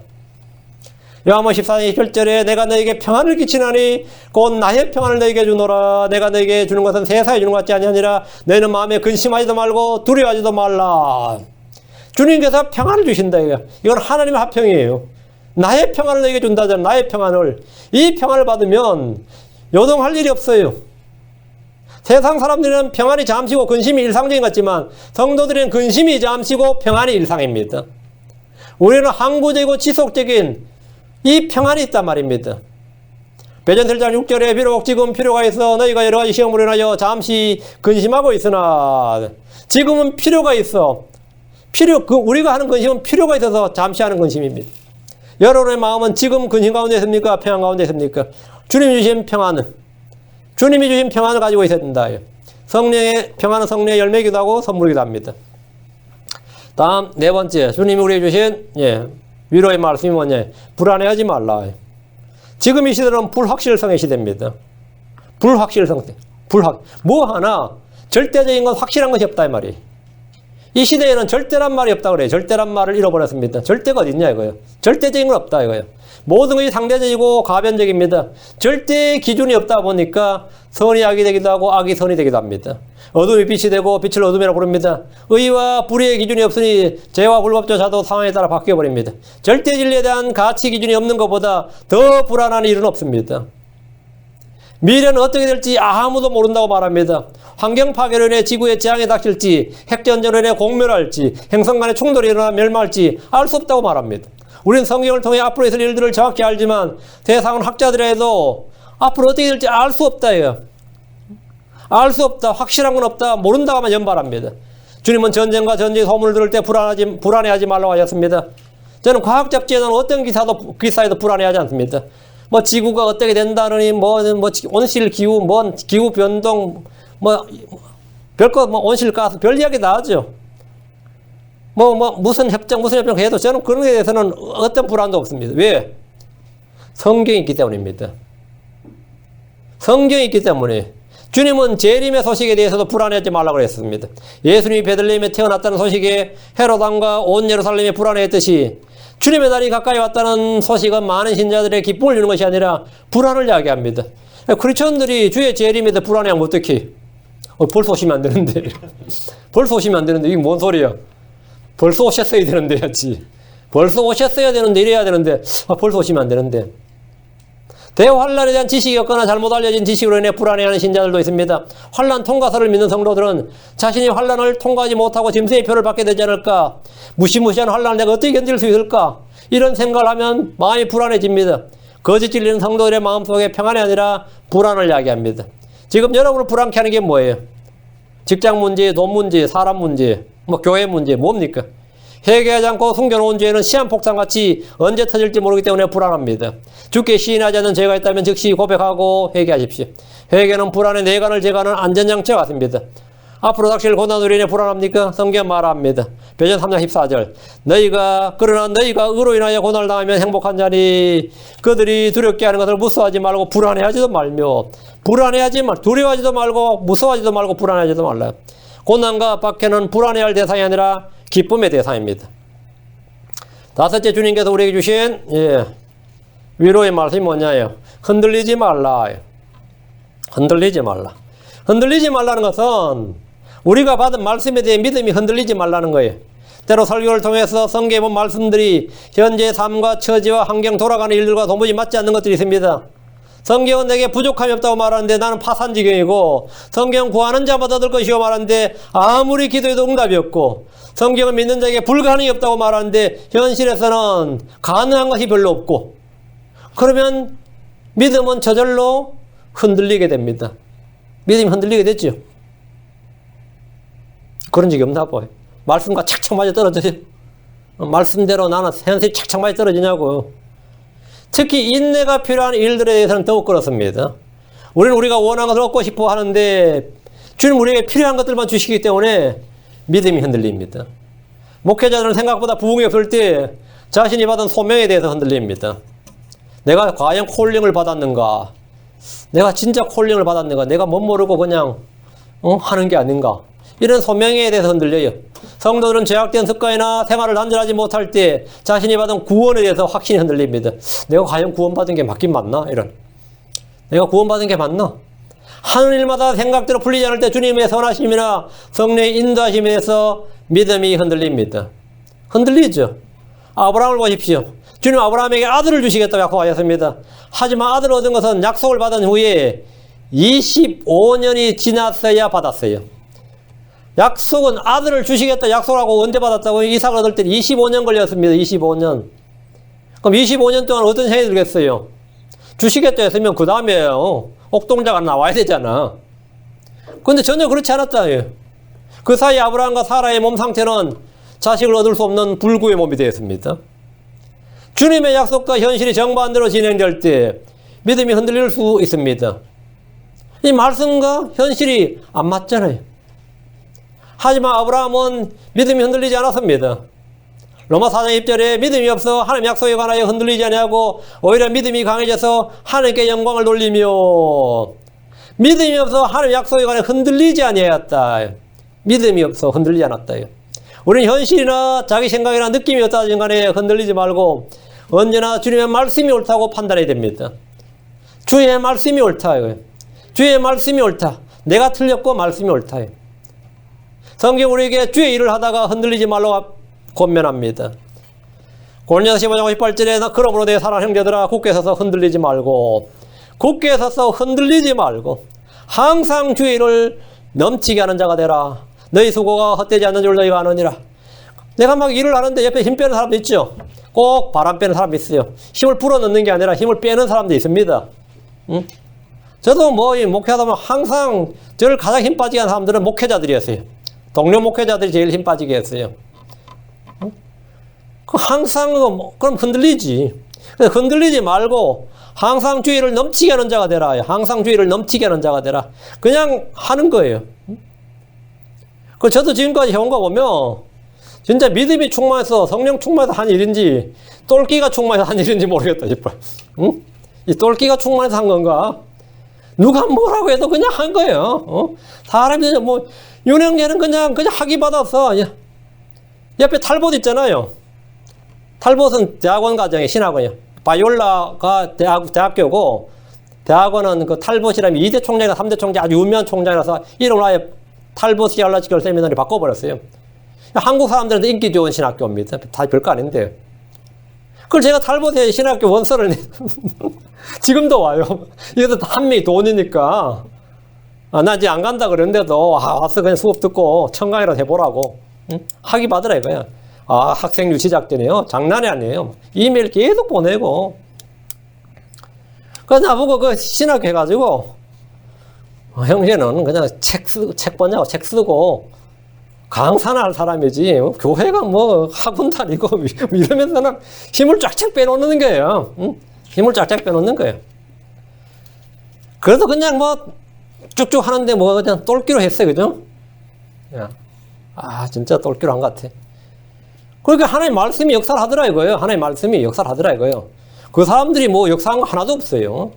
요한복음 14장 27절에 내가 너에게 평안을 끼치나니 곧 나의 평안을 너에게 주노라. 내가 너에게 주는 것은 세상에 주는 것 같지 아니하니라. 너희는 마음에 근심하지도 말고 두려워하지도 말라. 주님께서 평안을 주신다. 이건 하나님의 화평이에요. 나의 평안을 너에게 준다잖아. 나의 평안을. 이 평안을 받으면 요동할 일이 없어요. 세상 사람들은 평안이 잠시고 근심이 일상적인 것 같지만 성도들은 근심이 잠시고 평안이 일상입니다. 우리는 항구적이고 지속적인 이 평안이 있단 말입니다. 베드로 1장 6절에 비록 지금 필요가 있어 너희가 여러 가지 시험으로 인하여 잠시 근심하고 있으나 지금은 필요가 있어. 우리가 하는 근심은 필요가 있어서 잠시 하는 근심입니다. 여러분의 마음은 지금 근심 가운데 있습니까? 평안 가운데 있습니까? 주님이 주신 평안은 주님이 주신 평안을 가지고 있어야 된다. 성령의 평안은 성령의 열매이기도 하고 선물이기도 합니다. 다음 네 번째, 주님이 우리에게 주신 위로의 말씀이 뭐냐? 불안해하지 말라. 지금 이 시대는 불확실성의 시대입니다. 불확실성. 뭐 하나 절대적인 건 확실한 것이 없다 이 말이에요. 이 시대에는 절대란 말이 없다 그래요. 절대란 말을 잃어버렸습니다. 절대가 어디 있냐 이거예요. 절대적인 건 없다 이거예요. 모든 것이 상대적이고 가변적입니다. 절대 기준이 없다 보니까 선이 악이 되기도 하고 악이 선이 되기도 합니다. 어둠이 빛이 되고 빛을 어둠이라고 부릅니다. 의와 불의의 기준이 없으니 죄와 불법조차도 상황에 따라 바뀌어버립니다. 절대 진리에 대한 가치 기준이 없는 것보다 더 불안한 일은 없습니다. 미래는 어떻게 될지 아무도 모른다고 말합니다. 환경 파괴로 인해 지구에 재앙이 닥칠지, 핵전쟁으로 인해 공멸할지, 행성 간의 충돌이 일어나 멸망할지 알 수 없다고 말합니다. 우리는 성경을 통해 앞으로 있을 일들을 정확히 알지만 세상은 학자들에도 앞으로 어떻게 될지 알 수 없다. 알 수 없다. 확실한 건 없다. 모른다고만 연발합니다. 주님은 전쟁과 전쟁의 소문을 들을 때 불안해하지 말라고 하셨습니다. 저는 과학적 지에는 어떤 기사에도 불안해하지 않습니다. 뭐 지구가 어떻게 된다느니 온실 기후, 기후 변동, 별거 온실가스 별 이야기 다 하죠. 무슨 협정 해도 저는 그런 것에 대해서는 어떤 불안도 없습니다. 왜? 성경이 있기 때문입니다. 성경이 있기 때문에. 주님은 재림의 소식에 대해서도 불안해하지 말라고 했습니다. 예수님이 베들레헴에 태어났다는 소식에 헤롯 왕과 온 예루살렘이 불안해했듯이 주님의 날이 가까이 왔다는 소식은 많은 신자들의 기쁨을 주는 것이 아니라 불안을 야기합니다. 크리스천들이 주의 재림에 대해 불안해하면 어떡해? 벌써 오시면 안 되는데. 벌써 오시면 안 되는데 이게 뭔 소리야? 벌써 오셨어야 되는데 했지. 벌써 오셨어야 되는데 이래야 되는데 벌써 오시면 안 되는데. 대환란에 대한 지식이 없거나 잘못 알려진 지식으로 인해 불안해하는 신자들도 있습니다. 환란 통과서를 믿는 성도들은 자신이 환란을 통과하지 못하고 짐승의 표를 받게 되지 않을까? 무시무시한 환란을 내가 어떻게 견딜 수 있을까? 이런 생각을 하면 마음이 불안해집니다. 거짓 진리는 성도들의 마음속에 평안이 아니라 불안을 야기합니다. 지금 여러분을 불안케 하는 게 뭐예요? 직장 문제, 돈 문제, 사람 문제, 교회 문제 뭡니까? 회개하지 않고 숨겨놓은 죄는 시한폭탄같이 언제 터질지 모르기 때문에 불안합니다. 주께 시인하지 않는 죄가 있다면 즉시 고백하고 회개하십시오. 회개는 불안의 내관을 제거하는 안전장치와 같습니다. 앞으로 닥칠 고난으로 인해 불안합니까? 성경 말합니다. 베드로 3장 14절 그러나 너희가 의로 인하여 고난을 당하면 행복한 자니 그들이 두렵게 하는 것을 무서워하지 말고 불안해하지도 말며 두려워하지도 말고 무서워하지도 말고 불안해하지도 말라. 고난과 박해는 불안해할 대상이 아니라 기쁨의 대상입니다. 다섯째, 주님께서 우리에게 주신 위로의 말씀이 뭐냐요? 흔들리지 말라. 흔들리지 말라. 흔들리지 말라는 것은 우리가 받은 말씀에 대해 믿음이 흔들리지 말라는 거예요. 때로 설교를 통해서 성경에 본 말씀들이 현재의 삶과 처지와 환경 돌아가는 일들과 도무지 맞지 않는 것들이 있습니다. 성경은 내게 부족함이 없다고 말하는데 나는 파산지경이고, 성경은 구하는 자마다 얻을 것이요 말하는데 아무리 기도해도 응답이 없고, 성경은 믿는 자에게 불가능이 없다고 말하는데 현실에서는 가능한 것이 별로 없고, 그러면 믿음은 저절로 흔들리게 됩니다. 믿음이 흔들리게 됐죠. 그런 적이 없나 봐요. 말씀과 착착 맞아 떨어져요. 말씀대로 나는 현실이 착착 맞아 떨어지냐고. 특히 인내가 필요한 일들에 대해서는 더욱 그렇습니다. 우리가 원하는 것을 얻고 싶어 하는데 주님 우리에게 필요한 것들만 주시기 때문에 믿음이 흔들립니다. 목회자들은 생각보다 부흥이 없을 때 자신이 받은 소명에 대해서 흔들립니다. 내가 과연 콜링을 받았는가? 내가 진짜 콜링을 받았는가? 내가 못 모르고 그냥 하는 게 아닌가? 이런 소명에 대해서 흔들려요. 성도들은 죄악된 습관이나 생활을 단절하지 못할 때 자신이 받은 구원에 대해서 확신이 흔들립니다. 내가 과연 구원받은 게 맞긴 맞나? 이런. 내가 구원받은 게 맞나? 하는 일마다 생각대로 풀리지 않을 때 주님의 선하심이나 성령의 인도하심에 대해서 믿음이 흔들립니다. 흔들리죠. 아브라함을 보십시오. 주님 아브라함에게 아들을 주시겠다고 약속하셨습니다. 하지만 아들을 얻은 것은 약속을 받은 후에 25년이 지났어야 받았어요. 약속은 아들을 주시겠다 약속을 하고 언제 받았다고? 이삭을 얻을 때 25년 걸렸습니다. 25년. 그럼 25년 동안 어떤 생각이 들겠어요? 주시겠다 했으면 그 다음에 옥동자가 나와야 되잖아. 그런데 전혀 그렇지 않았다. 그 사이 아브라함과 사라의 몸 상태는 자식을 얻을 수 없는 불구의 몸이 되었습니다. 주님의 약속과 현실이 정반대로 진행될 때 믿음이 흔들릴 수 있습니다. 이 말씀과 현실이 안 맞잖아요. 하지만 아브라함은 믿음이 흔들리지 않았습니다. 로마 4장 1절에 믿음이 없어 하나님 약속에 관하여 흔들리지 아니하고 오히려 믿음이 강해져서 하나님께 영광을 돌리며 믿음이 없어 하나님 약속에 관하여 흔들리지 아니하였다. 믿음이 없어 흔들리지 않았다. 우리는 현실이나 자기 생각이나 느낌이 어떠하든 간에 흔들리지 말고 언제나 주님의 말씀이 옳다고 판단해야 됩니다. 주의 말씀이 옳다. 주의 말씀이 옳다. 내가 틀렸고 말씀이 옳다. 성경 우리에게 주의 일을 하다가 흔들리지 말라고 권면합니다. 고린도서 15장 58절에 그러므로 내 사랑하는 형제들아 굳게 서서 흔들리지 말고 굳게 서서 흔들리지 말고 항상 주의 일을 넘치게 하는 자가 되라. 너희 수고가 헛되지 않는 줄 너희가 아느니라. 내가 막 일을 하는데 옆에 힘 빼는 사람도 있죠. 꼭 바람 빼는 사람이 있어요. 힘을 불어넣는 게 아니라 힘을 빼는 사람도 있습니다. 저도 목회하다 보면 항상 저를 가장 힘 빠지게 하는 사람들은 목회자들이었어요. 동료 목회자들이 제일 힘 빠지게 했어요. 항상 그럼 흔들리지. 흔들리지 말고 항상 주의를 넘치게 하는 자가 되라. 항상 주의를 넘치게 하는 자가 되라. 그냥 하는 거예요. 저도 지금까지 해온 거 보면 진짜 믿음이 충만해서 성령 충만해서 한 일인지 똘끼가 충만해서 한 일인지 모르겠다 싶어요. 응? 이 똘끼가 충만해서 한 건가? 누가 뭐라고 해도 그냥 한 거예요. 사람이 윤영재는 그냥 학위 받았어. 옆에 탈봇 있잖아요. 탈봇은 대학원 과정에 신학원이요. 바이올라가 대학교고 대학원은 그 탈봇이라면 2대 총장이나 3대 총장 아주 유명한 총장이라서 이름을 아예 탈봇 시알라지컬 세미나리 바꿔버렸어요. 한국 사람들한테 인기 좋은 신학교입니다. 다 별거 아닌데. 그걸 제가 탈봇에 신학교 원서를 지금도 와요. 이것도 한미 돈이니까. 나 이제 안 간다 그랬는데도 와서 그냥 수업 듣고 청강이라도 해보라고. 응? 학위 받으라 이거야. 학생 유치 작전이에요. 장난이 아니에요. 이메일 계속 보내고. 그래서 나보고 그 신학교 해가지고 형제는 그냥 책 보냐고 책 쓰고 강사나 할 사람이지 교회가 학원도 아니고 이러면서는 힘을 쫙쫙 빼놓는 거예요. 응? 힘을 쫙쫙 빼놓는 거예요. 그래서 그냥 쭉쭉 하는데 그냥 똘끼로 했어요. 그죠? 진짜 똘끼로 한 것 같아. 그러니까 하나님 말씀이 역사를 하더라 이거예요. 하나님 말씀이 역사를 하더라 이거예요. 그 사람들이 역사한 거 하나도 없어요.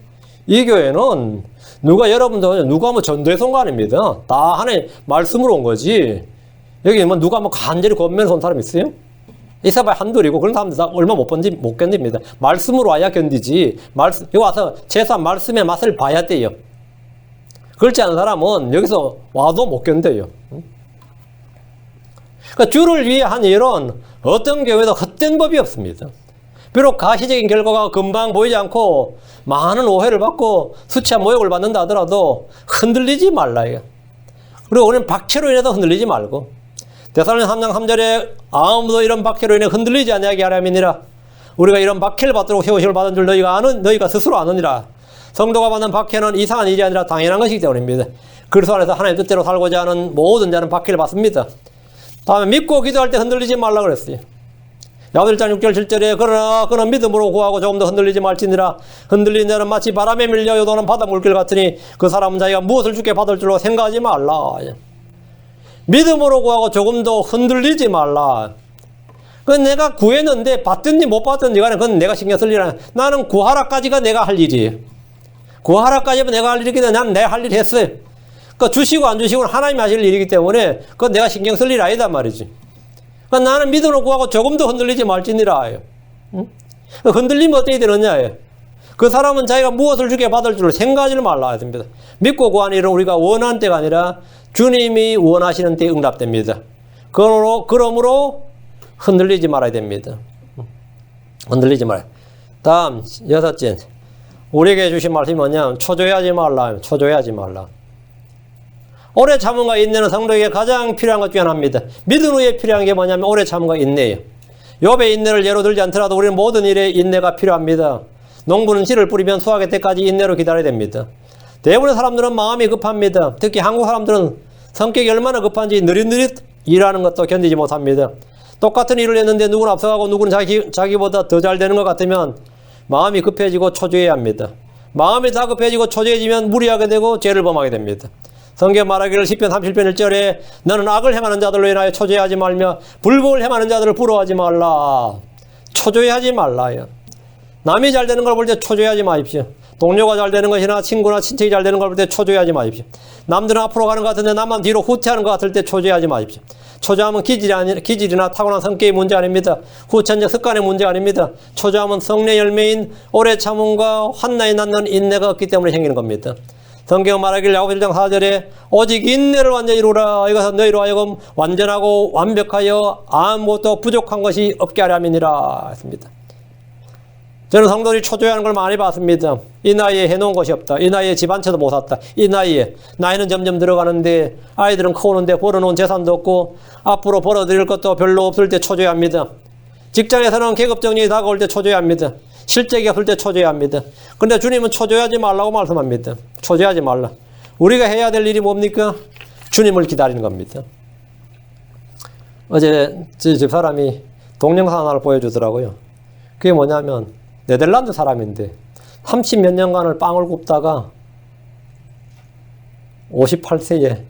이 교회는 누가 전도해서 온 거 아닙니다. 다 하나님 말씀으로 온 거지. 여기 누가 간절히 권면해서 온 사람 있어요? 있어봐야 한둘이고 그런 사람들 다 얼마 못 견딥니다. 말씀으로 와야 견디지. 여기 와서 최소한 말씀의 맛을 봐야 돼요. 그렇지 않은 사람은 여기서 와도 못 견뎌요. 그러니까 주를 위해 한 일은 어떤 경우에도 헛된 법이 없습니다. 비록 가시적인 결과가 금방 보이지 않고 많은 오해를 받고 수치와 모욕을 받는다 하더라도 흔들리지 말라요. 그리고 우리는 박해로 인해서 흔들리지 말고 데살로니가 3장 3절에 아무도 이런 박해로 인해 흔들리지 아니하게 하려니라. 우리가 이런 박해를 받도록 세우심을 받은 줄 너희가 스스로 아느니라. 성도가 받는 박해는 이상한 일이 아니라 당연한 것이기 때문입니다. 그리스도 안에서 하나님의 뜻대로 살고자 하는 모든 자는 박해를 받습니다. 다음에 믿고 기도할 때 흔들리지 말라고 그랬어요. 야고보 1장 6절 7절에 그러나 그는 믿음으로 구하고 조금 더 흔들리지 말지니라. 흔들리는 자는 마치 바람에 밀려 요동하는 바다 물길 같으니 그 사람은 자기가 무엇을 주께 받을 줄로 생각하지 말라. 믿음으로 구하고 조금 더 흔들리지 말라. 그건 내가 구했는데 받든지 못 받든지 간에 그건 내가 신경 쓸 일 아니야. 나는 구하라까지가 내가 할 일이에요. 구하라까지는 내가 할 일이기 때문에 난 내 할 일 했어요. 그러니까 주시고 안 주시고는 하나님이 하실 일이기 때문에 그건 내가 신경 쓸 일 아니다 말이지. 그러니까 나는 믿음으로 구하고 조금도 흔들리지 말지니라 해요. 응? 흔들리면 어떻게 되느냐. 그 사람은 자기가 무엇을 주게 받을 줄 생각하지를 말라 됩니다. 믿고 구하는 일은 우리가 원하는 때가 아니라 주님이 원하시는 때에 응답됩니다. 그러므로 흔들리지 말아야 됩니다. 흔들리지 말아요. 다음 여섯째, 우리에게 주신 말씀이 뭐냐면 초조해하지 말라. 초조해하지 말라. 오래 참음과 인내는 성도에게 가장 필요한 것 중 하나입니다. 믿음 후에 필요한 게 뭐냐면 오래 참음과 인내예요. 욥의 인내를 예로 들지 않더라도 우리는 모든 일에 인내가 필요합니다. 농부는 씨를 뿌리면 수확할 때까지 인내로 기다려야 됩니다. 대부분의 사람들은 마음이 급합니다. 특히 한국 사람들은 성격이 얼마나 급한지 느릿느릿 일하는 것도 견디지 못합니다. 똑같은 일을 했는데 누구는 앞서가고 누구는 자기보다 더 잘 되는 것 같으면 마음이 급해지고 초조해야 합니다. 마음이 다급해지고 초조해지면 무리하게 되고 죄를 범하게 됩니다. 성경 말하기를 시편 37편 1절에 너는 악을 행하는 자들로 인하여 초조해하지 말며 불법을 행하는 자들을 부러워하지 말라. 초조해하지 말라요. 남이 잘 되는 걸 볼 때 초조해하지 마십시오. 동료가 잘 되는 것이나 친구나 친척이 잘 되는 걸 볼 때 초조해하지 마십시오. 남들은 앞으로 가는 것 같은데 나만 뒤로 후퇴하는 것 같을 때 초조해하지 마십시오. 초조함은 기질이나 타고난 성격의 문제 아닙니다. 후천적 습관의 문제 아닙니다. 초조함은 성령의 열매인 오래 참음과 환난이 낳는 인내가 없기 때문에 생기는 겁니다. 성경 말하기를 야고보 1장 4절에 오직 인내를 완전히 이루라. 이것은 너희로 하여금 완전하고 완벽하여 아무것도 부족한 것이 없게 하려 함이니라 했습니다. 저는 성도들이 초조해하는 걸 많이 봤습니다. 이 나이에 해놓은 것이 없다. 이 나이에 집 한 채도 못 샀다. 이 나이에 나이는 점점 들어가는데 아이들은 커오는데 벌어놓은 재산도 없고 앞으로 벌어들일 것도 별로 없을 때 초조해합니다. 직장에서는 계급정리가 다가올 때 초조해합니다. 실적이 없을 때 초조해합니다. 그런데 주님은 초조해하지 말라고 말씀합니다. 초조해하지 말라. 우리가 해야 될 일이 뭡니까? 주님을 기다리는 겁니다. 어제 제 집사람이 동영상 하나를 보여주더라고요. 그게 뭐냐면 네덜란드 사람인데 30몇 년간을 빵을 굽다가 58세에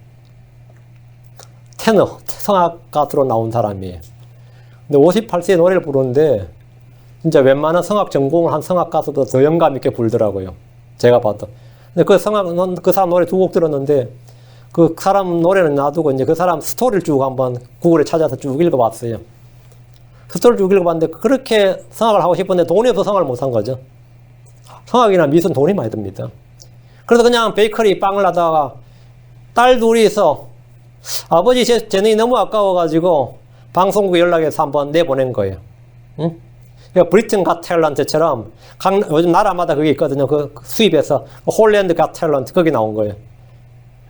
테너, 성악 가수로 나온 사람이에요. 근데 58세에 노래를 부르는데 진짜 웬만한 성악 전공을 한 성악 가수도 더 영감 있게 부르더라고요. 제가 봐도. 근데 그 사람 노래 두 곡 들었는데 그 사람 노래는 놔두고 이제 그 사람 스토리를 쭉 한번 구글에 찾아서 쭉 읽어봤어요. 스토리를 쭉 읽어봤는데 그렇게 성악을 하고 싶은데 돈이 없어서 성악을 못 한 거죠. 성악이나 미술은 돈이 많이 듭니다. 그래서 그냥 베이커리 빵을 하다가 딸 둘이서 아버지 재능이 너무 아까워가지고 방송국에 연락해서 한번 내보낸 거예요. 응? 그러니까 브리튼 갓 탤런트처럼 요즘 나라마다 그게 있거든요. 그 수입해서 홀랜드 갓 탤런트 거기 나온 거예요.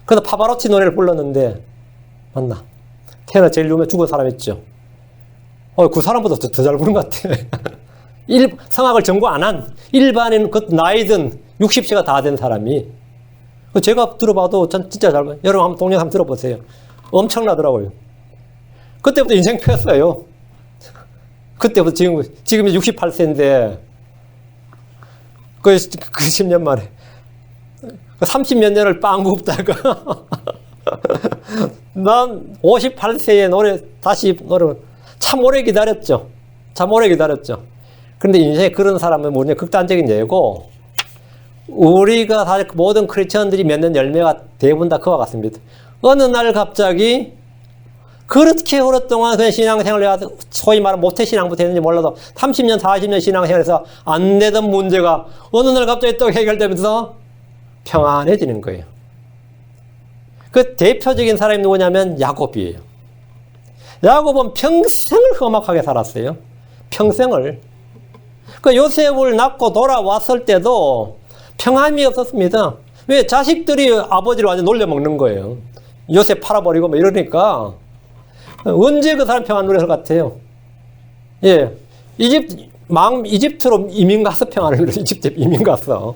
그래서 파바로티 노래를 불렀는데 맞나? 테너 제일 유명해 죽은 사람 있죠. 그 사람보다 더 잘 부른 것 같아. 성악을 전공 안 한 일반인 그 나이든 60세가 다 된 사람이 제가 들어봐도 전 진짜 잘 여러분 한번 동영상 들어보세요. 엄청나더라고요. 그때부터 인생 폈어요. 그때부터 지금 68세인데 그 10년 만에 30몇 년을 빵 굽다가 난 58세에 다시 노래 참 오래 기다렸죠. 참 오래 기다렸죠. 그런데 인생에 그런 사람은 뭐냐 극단적인 예고 우리가 다 모든 크리스천들이 맺는 열매가 대부분 다 그와 같습니다. 어느 날 갑자기 그렇게 오랫동안 그냥 신앙생활을 해야 소위 말하면 모태신앙부터 했는지 몰라도 30년 40년 신앙생활에서 안 되던 문제가 어느 날 갑자기 또 해결되면서 평안해지는 거예요. 그 대표적인 사람이 누구냐면 야곱이에요. 야곱은 평생을 험악하게 살았어요. 평생을. 그 요셉을 낳고 돌아왔을 때도 평안이 없었습니다. 왜? 자식들이 아버지를 완전 놀려먹는 거예요. 요셉 팔아버리고 뭐 이러니까 언제 그 사람 평안 누렸을 것 같아요? 예. 이집트로 이민 가서 평안을 누렸어요. 이집트에 이민 가서.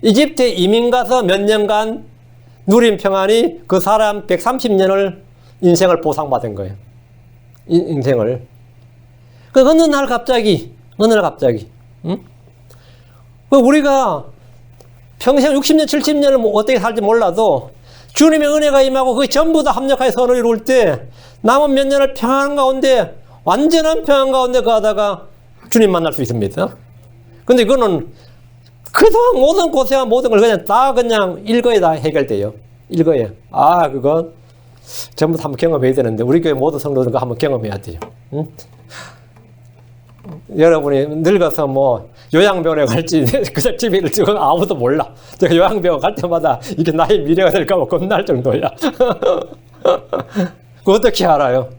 이집트에 이민 가서 몇 년간 누린 평안이 그 사람 130년을 인생을 보상받은 거예요. 인생을. 그 어느 날 갑자기, 응? 우리가 평생 60년, 70년을 어떻게 살지 몰라도 주님의 은혜가 임하고 그게 전부 다 합력하여 선을 이룰 때 남은 몇 년을 평안 가운데, 완전한 평안 가운데 가다가 주님 만날 수 있습니다. 근데 이거는 그동안 모든 고생한 모든 걸 그냥 다 그냥 일거에 다 해결돼요. 일거에. 아, 그건 전부 다 한번 경험해야 되는데, 우리 교회 모든 성도들은 그거 한번 경험해야 돼요. 응? 여러분이 늙어서 뭐 요양병원에 갈지 그냥 집에 있을지 아무도 몰라. 제가 요양병원 갈 때마다 이게 나의 미래가 될까 봐 겁날 정도야. 그 어떻게 알아요?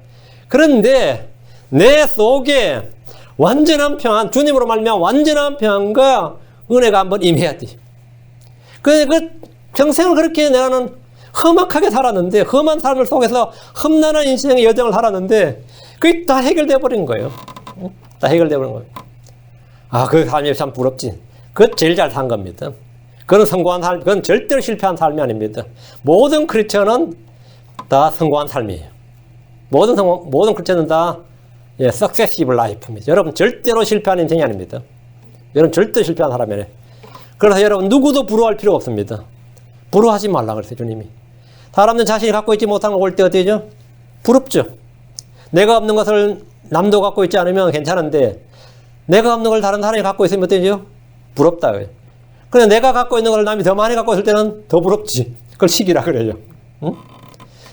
그런데 내 속에 완전한 평안, 주님으로 말미암아 완전한 평안과 은혜가 한번 임해야 돼. 그 평생을 그렇게 나는 험악하게 살았는데, 험한 삶을 속에서 험난한 인생의 여정을 살았는데, 그게 다 해결돼 버린 거예요. 다 해결돼 버린 거예요. 아, 그 삶이 참 부럽지. 그건 제일 잘 산 겁니다. 그건 성공한 삶, 그건 절대로 실패한 삶이 아닙니다. 모든 크리스천은 다 성공한 삶이에요. 모든 크리스천은 다 successive life입니다. 여러분 절대로 실패한 인생이 아닙니다. 여러분 절대 실패한 사람이 아니에요. 그래서 여러분 누구도 부러워할 필요가 없습니다. 부러워하지 말라 그랬어요, 주님이. 사람들 자신이 갖고 있지 못한 걸 볼 때 어때죠? 부럽죠. 내가 없는 것을 남도 갖고 있지 않으면 괜찮은데, 내가 없는 걸 다른 사람이 갖고 있으면 어때죠? 부럽다 그래요. 그런데 내가 갖고 있는 걸 남이 더 많이 갖고 있을 때는 더 부럽지. 그걸 시기라 그래요. 응?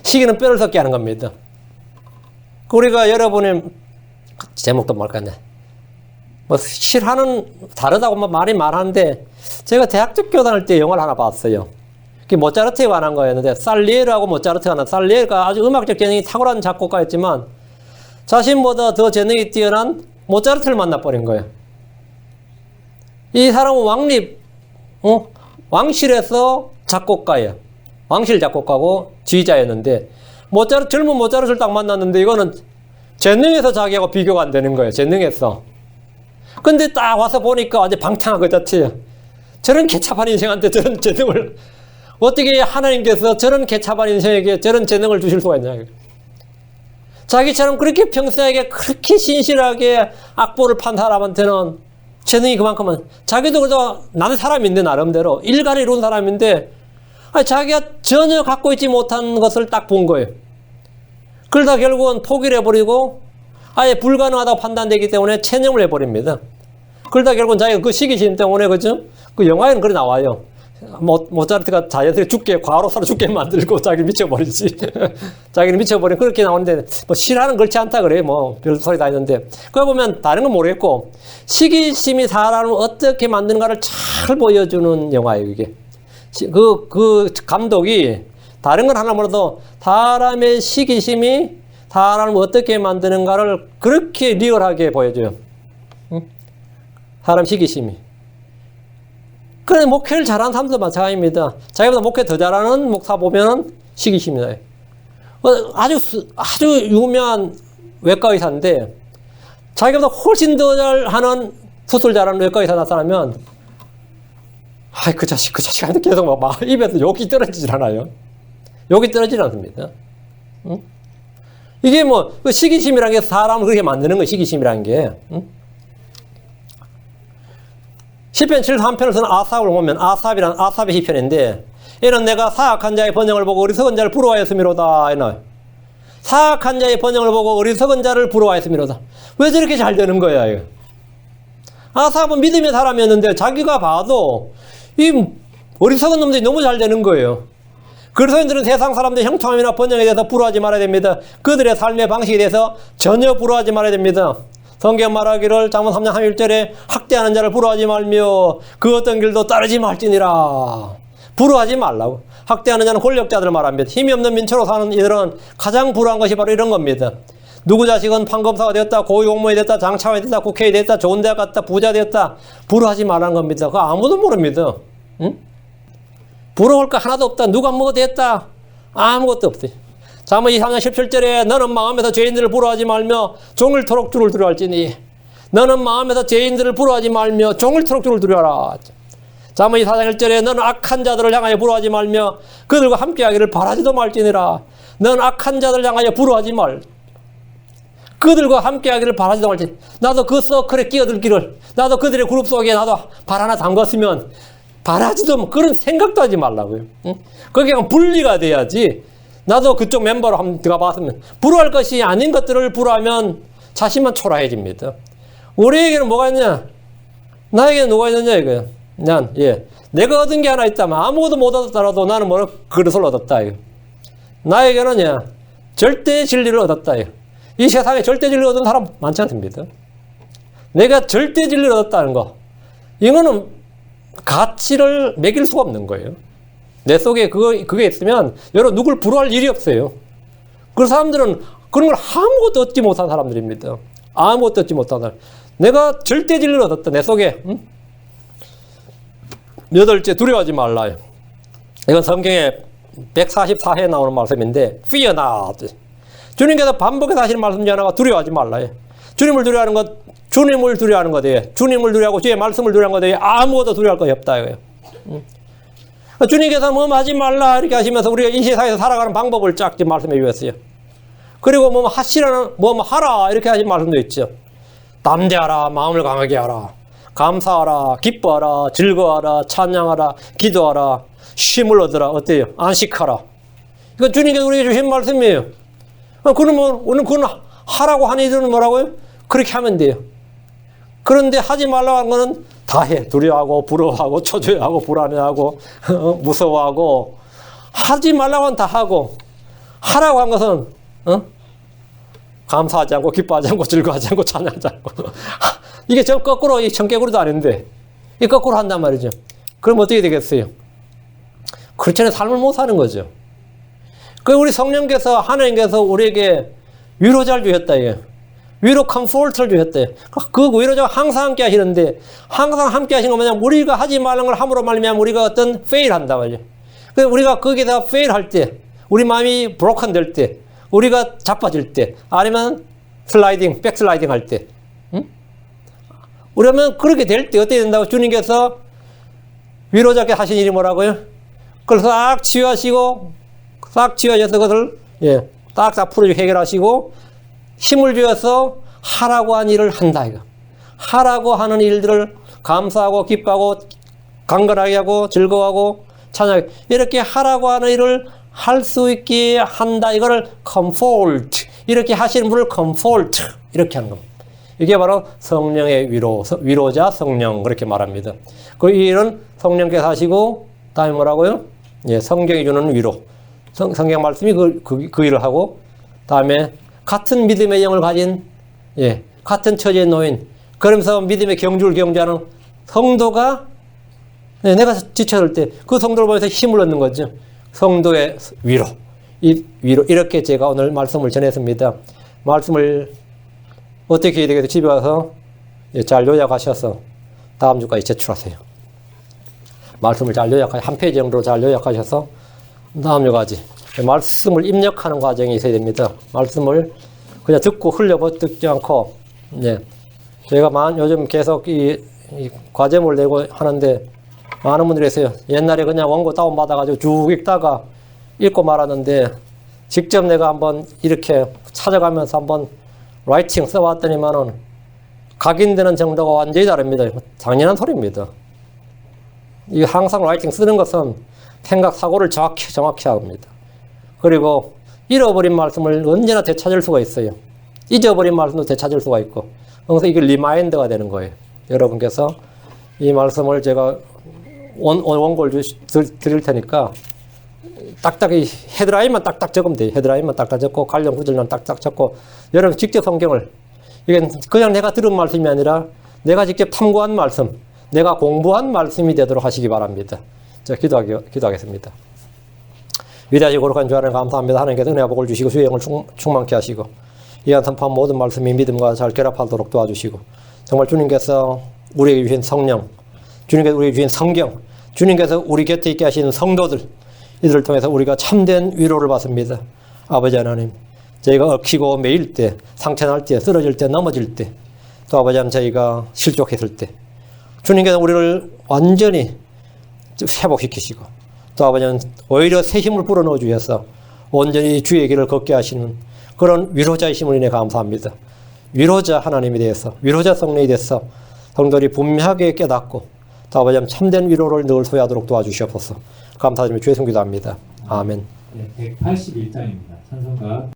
시기는 뼈를 썩게 하는 겁니다. 우리가 여러분의 제목도 뭘까네. 뭐 실화는 다르다고 말이 많은데, 제가 대학교 다닐 때 영화를 하나 봤어요. 그게 모차르트에 관한 거였는데, 살리에르하고 모차르트가 살리에르가 아주 음악적 재능이 탁월한 작곡가였지만 자신보다 더 재능이 뛰어난 모차르트를 만나버린 거예요. 이 사람은 왕실에서 작곡가예요. 왕실 작곡가고 지휘자였는데, 젊은 모차르트를 딱 만났는데, 이거는 재능에서 자기하고 비교가 안 되는 거예요. 재능에서. 근데 딱 와서 보니까 완전 방탕한 것 자체예요. 저런 개차반 인생한테 저런 재능을, 어떻게 하나님께서 저런 개차반 인생에게 저런 재능을 주실 수가 있냐. 자기처럼 그렇게 평생에게 그렇게 신실하게 악보를 판 사람한테는 재능이 그만큼은, 자기도 그저 나는 사람인데, 나름대로 일간을 이룬 사람인데, 자기가 전혀 갖고 있지 못한 것을 딱 본 거예요. 그러다 결국은 포기를 해버리고 아예 불가능하다고 판단되기 때문에 체념을 해버립니다. 그러다 결국은 자기가 그 시기심 때문에, 그죠? 그 영화에는 그래 나와요. 모차르트가 자연스레 죽게, 과로사로 죽게 만들고 자기를 미쳐버리지. 자기를 미쳐버리고 그렇게 나오는데, 뭐 실화는 그렇지 않다 그래요. 뭐 별 소리 다 있는데, 그거 보면 다른 건 모르겠고, 시기심이 사람을 어떻게 만드는가를 잘 보여주는 영화예요, 이게. 그 감독이 다른 건 하나 몰라도 사람의 시기심이 사람을 어떻게 만드는가를 그렇게 리얼하게 보여줘요. 응? 사람 시기심이. 그래, 목회를 잘하는 사람도 마찬가지입니다. 자기보다 목회 더 잘하는 목사 보면은 시기심이다. 아주 유명한 외과 의사인데, 자기보다 훨씬 더 잘하는, 수술 잘하는 외과 의사 나타나면, 아이, 그 자식한테 계속 막 입에서 욕이 떨어지질 않아요. 욕이 떨어지지 않습니다. 응? 이게 뭐, 그 시기심이라는 게 사람을 그렇게 만드는 거예요, 시기심이라는 게. 응? 시편 73편을 쓰는 아삽을 보면, 아삽의 시편인데, 이는 내가 사악한 자의 번영을 보고 어리석은 자를 부러워하였음이로다. 이는 사악한 자의 번영을 보고 어리석은 자를 부러워하였음이로다. 왜 저렇게 잘 되는 거야, 이거? 아삽은 믿음의 사람이었는데, 자기가 봐도 이 어리석은 놈들이 너무 잘 되는 거예요. 그리스도인들은 세상 사람들의 형통함이나 번영에 대해서 부러워하지 말아야 됩니다. 그들의 삶의 방식에 대해서 전혀 부러워하지 말아야 됩니다. 성경 말하기를 잠언 3장 31절에 학대하는 자를 부러워하지 말며 그 어떤 길도 따르지 말지니라. 부러워하지 말라고. 학대하는 자는 권력자들을 말합니다. 힘이 없는 민초로 사는 이들은 가장 부러워한 것이 바로 이런 겁니다. 누구 자식은 판검사가 되었다, 고위공무원이 됐다, 장차관이 됐다, 국회의원이 됐다, 좋은 대학 갔다, 부자 되었다. 부러워하지 말라는 겁니다. 그거 아무도 모릅니다. 응? 부러울 거 하나도 없다. 누가 뭐가 됐다. 아무것도 없대. 잠언 23장 17절에 너는 마음에서 죄인들을 부러워하지 말며 종일토록 주를 두려워할지니. 너는 마음에서 죄인들을 부러워하지 말며 종일토록 주를 두려워하라. 잠언 24장 1절에 너는 악한 자들을 향하여 부러워하지 말며 그들과 함께하기를 바라지도 말지니라. 너는 악한 자들을 향하여 부러워하지 말. 그들과 함께하기를 바라지도 말지. 나도 그 서클에 끼어들기를, 나도 그들의 그룹 속에 나도 발 하나 담궜으면 바라지도 그런 생각도 하지 말라고요. 응? 그게 그냥 분리가 돼야지. 나도 그쪽 멤버로 한번 들어가 봤으면, 부러워할 것이 아닌 것들을 부러워하면 자신만 초라해집니다. 우리에게는 뭐가 있냐? 나에게는 뭐가 있느냐 이거예요. 내가 얻은 게 하나 있다면 아무것도 못 얻었더라도 나는 뭐라 그릇을 얻었다. 이거. 나에게는 절대 진리를 얻었다. 이거. 이 세상에 절대 진리를 얻은 사람 많지 않습니다. 내가 절대 진리를 얻었다는 거. 이거는 가치를 매길 수가 없는 거예요. 내 속에 그게 있으면 여러분 누굴 부러워할 일이 없어요. 그 사람들은 그런 걸 아무것도 얻지 못한 사람들입니다. 아무것도 얻지 못한 사람. 내가 절대 진리를 얻었다. 내 속에. 여덟째, 두려워하지 말라. 이건 성경에 144회에 나오는 말씀인데 fear not. 주님께서 반복해서 하시는 말씀 중에 하나가 두려워하지 말라. 주님을 두려워하는 것, 주님을 두려워하는 것에 주님을 두려워하고 주의 말씀을 두려워하는 것에 아무것도 두려워할 것이 없다. 이거예요. 주님께서 뭐 하지 말라 이렇게 하시면서 우리가 이 세상에서 살아가는 방법을 쫙 말씀해 주셨어요. 그리고 뭐 하시라는 뭐 하라 이렇게 하신 말씀도 있죠. 담대하라, 마음을 강하게 하라, 감사하라, 기뻐하라, 즐거워하라, 찬양하라, 기도하라, 쉼을 얻으라. 어때요? 안식하라. 이거 주님께서 우리에게 주신 말씀이에요. 그러면 오늘 그건 하라고 하는 이들은 뭐라고요? 그렇게 하면 돼요. 그런데 하지 말라고 하는 거는 다 해. 두려워하고 부러워하고 초조해하고 불안해하고 무서워하고 하지 말라고 하는 다 하고 하라고 한 것은 감사하지 않고 기뻐하지 않고 즐거워하지 않고 찬양하지 않고 이게 저 거꾸로 이 청개구리도 아닌데 이 거꾸로 한단 말이죠. 그럼 어떻게 되겠어요? 그렇지 않은 삶을 못 사는 거죠. 그 우리 성령께서 하나님께서 우리에게 위로자를 주셨다. 이게. 위로 컴포트를 주셨대. 그 위로자가 항상 함께 하시는데 항상 함께 하시는 건 뭐냐면 우리가 하지 말라는 걸 함으로 말미암아 우리가 어떤 페일 한다 말이죠. 그래서 우리가 거기에다 페일 할 때 우리 마음이 브로큰 될 때 우리가 자빠질 때 아니면 슬라이딩, 백슬라이딩 할 때 그러면 그렇게 될 때 어떻게 된다고 주님께서 위로자께 하신 일이 뭐라고요? 그걸 싹 치유하시고 싹 치유하셔서 그것을 딱 풀어주고 해결하시고 힘을 주어서 하라고 한 일을 한다. 이거. 하라고 하는 일들을 감사하고 기뻐하고 강건하게 하고 즐거워하고 찬양하고 이렇게 하라고 하는 일을 할 수 있게 한다. 이거를 comfort 이렇게 하시는 분을 comfort 이렇게 하는 겁니다. 이게 바로 성령의 위로자 성령 그렇게 말합니다. 그 일은 성령께서 하시고 다음에 뭐라고요? 성경이 주는 위로. 성경 말씀이 그 일을 하고 다음에 같은 믿음의 영을 가진 같은 처지에 놓인 그러면서 믿음의 경주를 경주하는 성도가 내가 지쳐들 때 그 성도를 보면서 힘을 얻는 거죠. 성도의 위로. 위로 이렇게 제가 오늘 말씀을 전했습니다. 말씀을 어떻게 해야 되겠어요? 집에 와서 잘 요약하셔서 다음 주까지 제출하세요. 말씀을 잘 요약하셔서 한 페이지 정도 잘 요약하셔서 다음 주까지 말씀을 입력하는 과정이 있어야 됩니다. 말씀을 그냥 듣고 흘려듣지 않고, 저희가 요즘 계속 이 과제물 내고 하는데, 많은 분들이 있어요. 옛날에 그냥 원고 다운받아가지고 쭉 읽다가 읽고 말았는데, 직접 내가 한번 이렇게 찾아가면서 한번 라이팅 써봤더니만은 각인되는 정도가 완전히 다릅니다. 당연한 소리입니다. 이 항상 라이팅 쓰는 것은 생각, 사고를 정확히 합니다. 그리고 잃어버린 말씀을 언제나 되찾을 수가 있어요. 잊어버린 말씀도 되찾을 수가 있고. 그래서 이게 리마인드가 되는 거예요. 여러분께서 이 말씀을 제가 원고를 드릴 테니까 딱딱히 헤드라인만 딱딱 적으면 돼요. 헤드라인만 딱딱 적고 관련 구절만 딱딱 적고 여러분 직접 성경을 이게 그냥 내가 들은 말씀이 아니라 내가 직접 탐구한 말씀, 내가 공부한 말씀이 되도록 하시기 바랍니다. 자, 기도하겠습니다. 위대하시고 거룩한 주 하나님 감사합니다. 하나님께서 은혜와 복을 주시고 주의 영을 충만케 하시고 이한 선포한 모든 말씀이 믿음과 잘 결합하도록 도와주시고 정말 주님께서 우리에게 주신 성령, 주님께서 우리에게 주신 성경, 주님께서 우리 곁에 있게 하시는 성도들 이들을 통해서 우리가 참된 위로를 받습니다. 아버지 하나님, 저희가 얽히고 매일 때, 상처날 때, 쓰러질 때, 넘어질 때, 또 아버지 하나님 저희가 실족했을 때 주님께서 우리를 완전히 회복시키시고 또 아버지는 오히려 새 힘을 불어넣어 주셔서 온전히 주의 길을 걷게 하시는 그런 위로자의 힘을 인해 감사합니다. 위로자 하나님에 대해서, 위로자 성령에 대해서 성도들이 분명하게 깨닫고 또 아버지 참된 위로를 늘 소유하도록 도와주시옵소서. 감사드리며 주의 손 기도합니다. 아멘. 네, 181장입니다. 찬송가